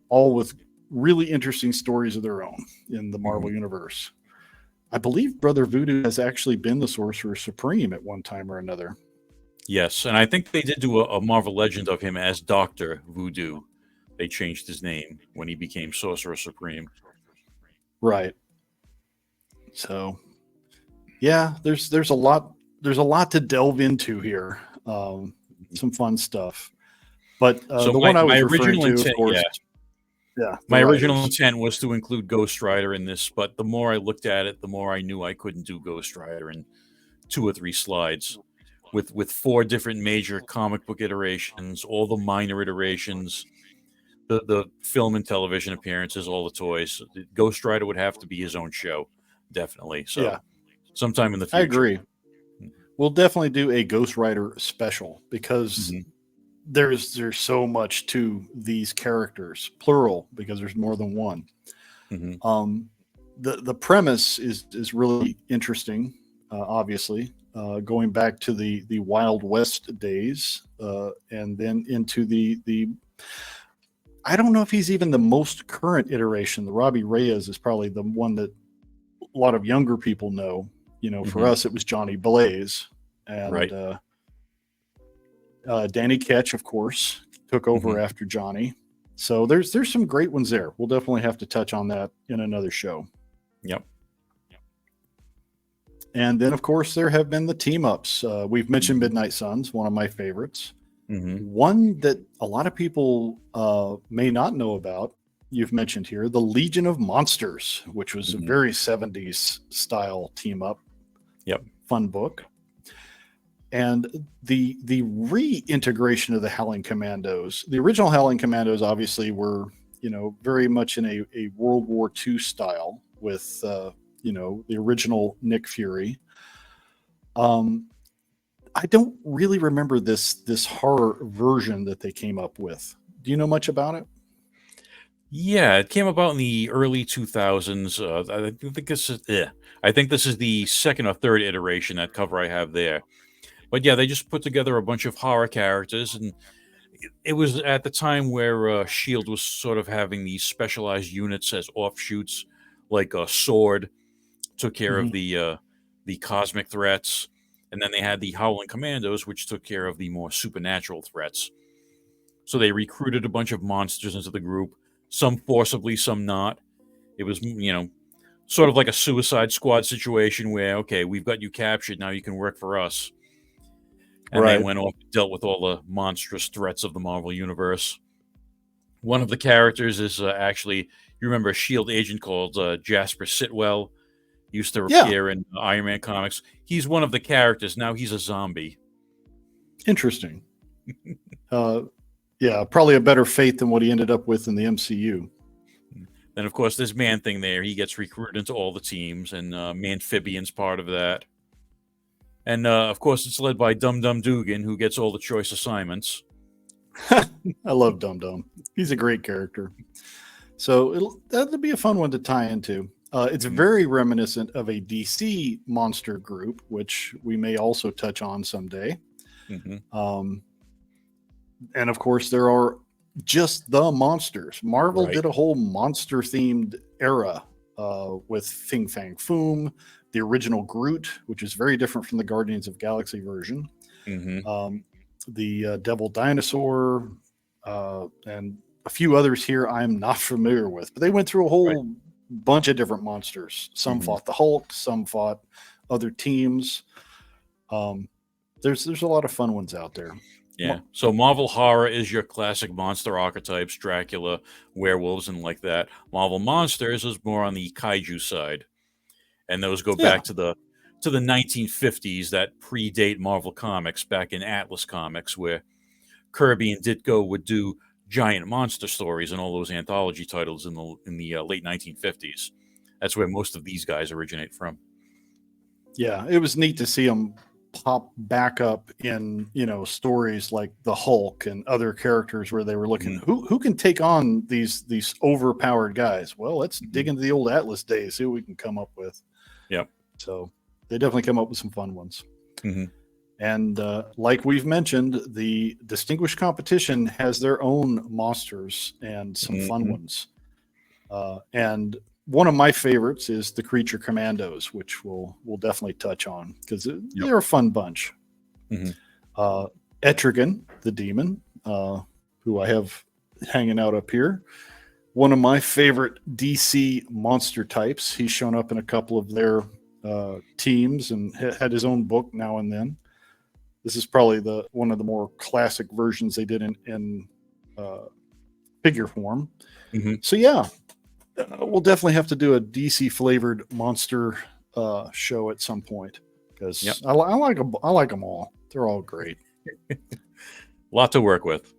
S1: All with really interesting stories of their own in the Marvel universe. I believe Brother Voodoo has actually been the Sorcerer Supreme at one time or another.
S2: Yes, and I think they did do a Marvel Legend of him as Dr. Voodoo. They changed his name when he became Sorcerer Supreme.
S1: Right. So, yeah, there's a lot to delve into here. Some fun stuff. But
S2: so
S1: the one I was referring to, of course.
S2: My original intent was to include Ghost Rider in this, but the more I looked at it, the more I knew I couldn't do Ghost Rider in 2 or 3 slides. With 4 different major comic book iterations, all the minor iterations, the film and television appearances, all the toys. Ghost Rider would have to be his own show, definitely. So sometime in the future.
S1: I agree. We'll definitely do a Ghost Rider special, because there's so much to these characters, plural, because there's more than one. The premise is really interesting, obviously, going back to the Wild West days, and then into the I don't know if he's even the most current iteration. The Robbie Reyes is probably the one that a lot of younger people know. For us, it was Johnny Blaze, and Danny Ketch, of course, took over after Johnny. So there's some great ones there. We'll definitely have to touch on that in another show.
S2: Yep.
S1: And then, of course, there have been the team ups. We've mentioned Midnight Suns, one of my favorites. One that a lot of people may not know about, you've mentioned here, the Legion of Monsters, which was a very 70s style team up.
S2: Yep.
S1: Fun book. And the reintegration of the Howling Commandos. The original Howling Commandos obviously were, very much in a World War II style with, the original Nick Fury. I don't really remember this horror version that they came up with. Do you know much about it?
S2: Yeah, it came about in the early 2000s. I think this is the second or third iteration. That cover I have there. But yeah, they just put together a bunch of horror characters, and it was at the time where Shield was sort of having these specialized units as offshoots, like Sword took care of the cosmic threats, and then they had the Howling Commandos, which took care of the more supernatural threats. So they recruited a bunch of monsters into the group, some forcibly, some not. It was, sort of like a Suicide Squad situation where, okay, we've got you captured, now you can work for us. And they went off and dealt with all the monstrous threats of the Marvel Universe. One of the characters is actually, you remember a S.H.I.E.L.D. agent called Jasper Sitwell? Used to appear in Iron Man comics. He's one of the characters. Now he's a zombie.
S1: Interesting. Yeah, probably a better fate than what he ended up with in the MCU.
S2: Then, of course, there's Man-Thing there. He gets recruited into all the teams, and Manphibian's part of that. And, of course, it's led by Dum Dum Dugan, who gets all the choice assignments.
S1: I love Dum Dum. He's a great character. So that'll be a fun one to tie into. It's very reminiscent of a DC monster group, which we may also touch on someday. And of course, there are just the monsters. Marvel did a whole monster themed era with Fing Fang Foom, the original Groot, which is very different from the Guardians of Galaxy version, the Devil Dinosaur, and a few others here I'm not familiar with. But they went through a whole bunch of different monsters. Some fought the Hulk, some fought other teams. There's a lot of fun ones out there.
S2: Yeah. So Marvel horror is your classic monster archetypes, Dracula, werewolves, and like that. Marvel Monsters is more on the kaiju side, and those go back to the 1950s that predate Marvel Comics, back in Atlas Comics, where Kirby and Ditko would do giant monster stories and all those anthology titles in the late 1950s. That's where most of these guys originate from.
S1: Yeah, it was neat to see them pop back up in stories like the Hulk and other characters where they were looking who can take on these overpowered guys. Well, let's dig into the old Atlas days, see what we can come up with.
S2: Yep.
S1: So they definitely come up with some fun ones. And like we've mentioned, the Distinguished Competition has their own monsters and some fun ones. And one of my favorites is the Creature Commandos, which we'll definitely touch on because they're a fun bunch. Etrigan, the demon, who I have hanging out up here, one of my favorite DC monster types. He's shown up in a couple of their teams and had his own book now and then. This is probably one of the more classic versions they did in figure form. So yeah, we'll definitely have to do a DC flavored monster show at some point because I like them. I like them all. They're all great.
S2: Lot to work with.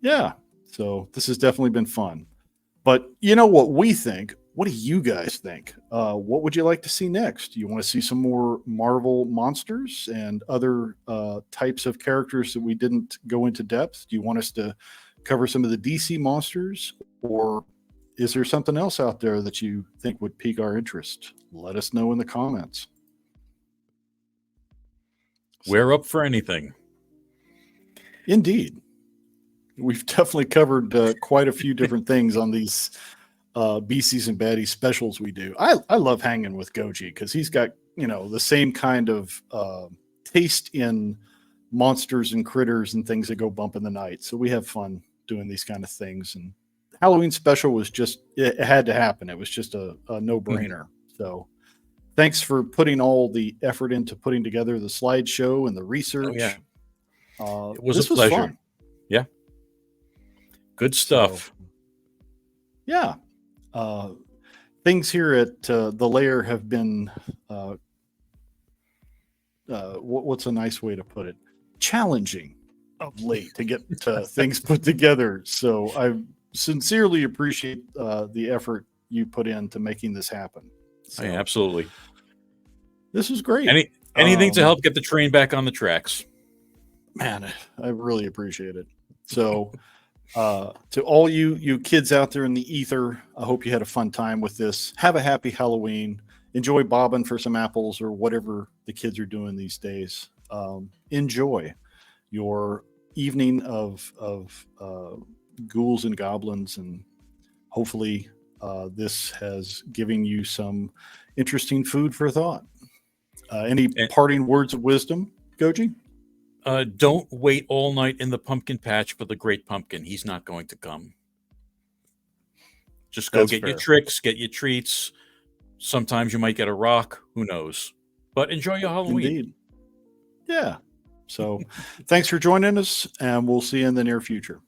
S1: Yeah. So this has definitely been fun. But you know what we think? What do you guys think? What would you like to see next? Do you want to see some more Marvel monsters and other types of characters that we didn't go into depth? Do you want us to cover some of the DC monsters, or is there something else out there that you think would pique our interest? Let us know in the comments.
S2: We're up for anything.
S1: Indeed. We've definitely covered quite a few different things on these Beasties and Baddies specials we do. I love hanging with Goji because he's got, the same kind of taste in monsters and critters and things that go bump in the night. So we have fun doing these kind of things. And Halloween special was just, it had to happen. It was just a no-brainer. So thanks for putting all the effort into putting together the slideshow and the research.
S2: Oh, yeah. It was
S1: this
S2: a pleasure.
S1: was fun.
S2: Yeah. Good stuff.
S1: So, yeah. Things here at the lair have been, what's a nice way to put it? Challenging of late to get things put together. So I sincerely appreciate the effort you put into making this happen. So,
S2: yeah, absolutely.
S1: This was great.
S2: Anything to help get the train back on the tracks.
S1: Man, I really appreciate it. So to all you kids out there in the ether, I hope you had a fun time with this. Have a happy Halloween. Enjoy bobbing for some apples or whatever the kids are doing these days. Enjoy your evening of ghouls and goblins, and hopefully this has given you some interesting food for thought. Any parting words of wisdom, Goji?
S2: Don't wait all night in the pumpkin patch for the great pumpkin. He's not going to come. Just go get your tricks, get your treats. Sometimes you might get a rock. Who knows? But enjoy your Halloween.
S1: Indeed. Yeah. So thanks for joining us, and we'll see you in the near future.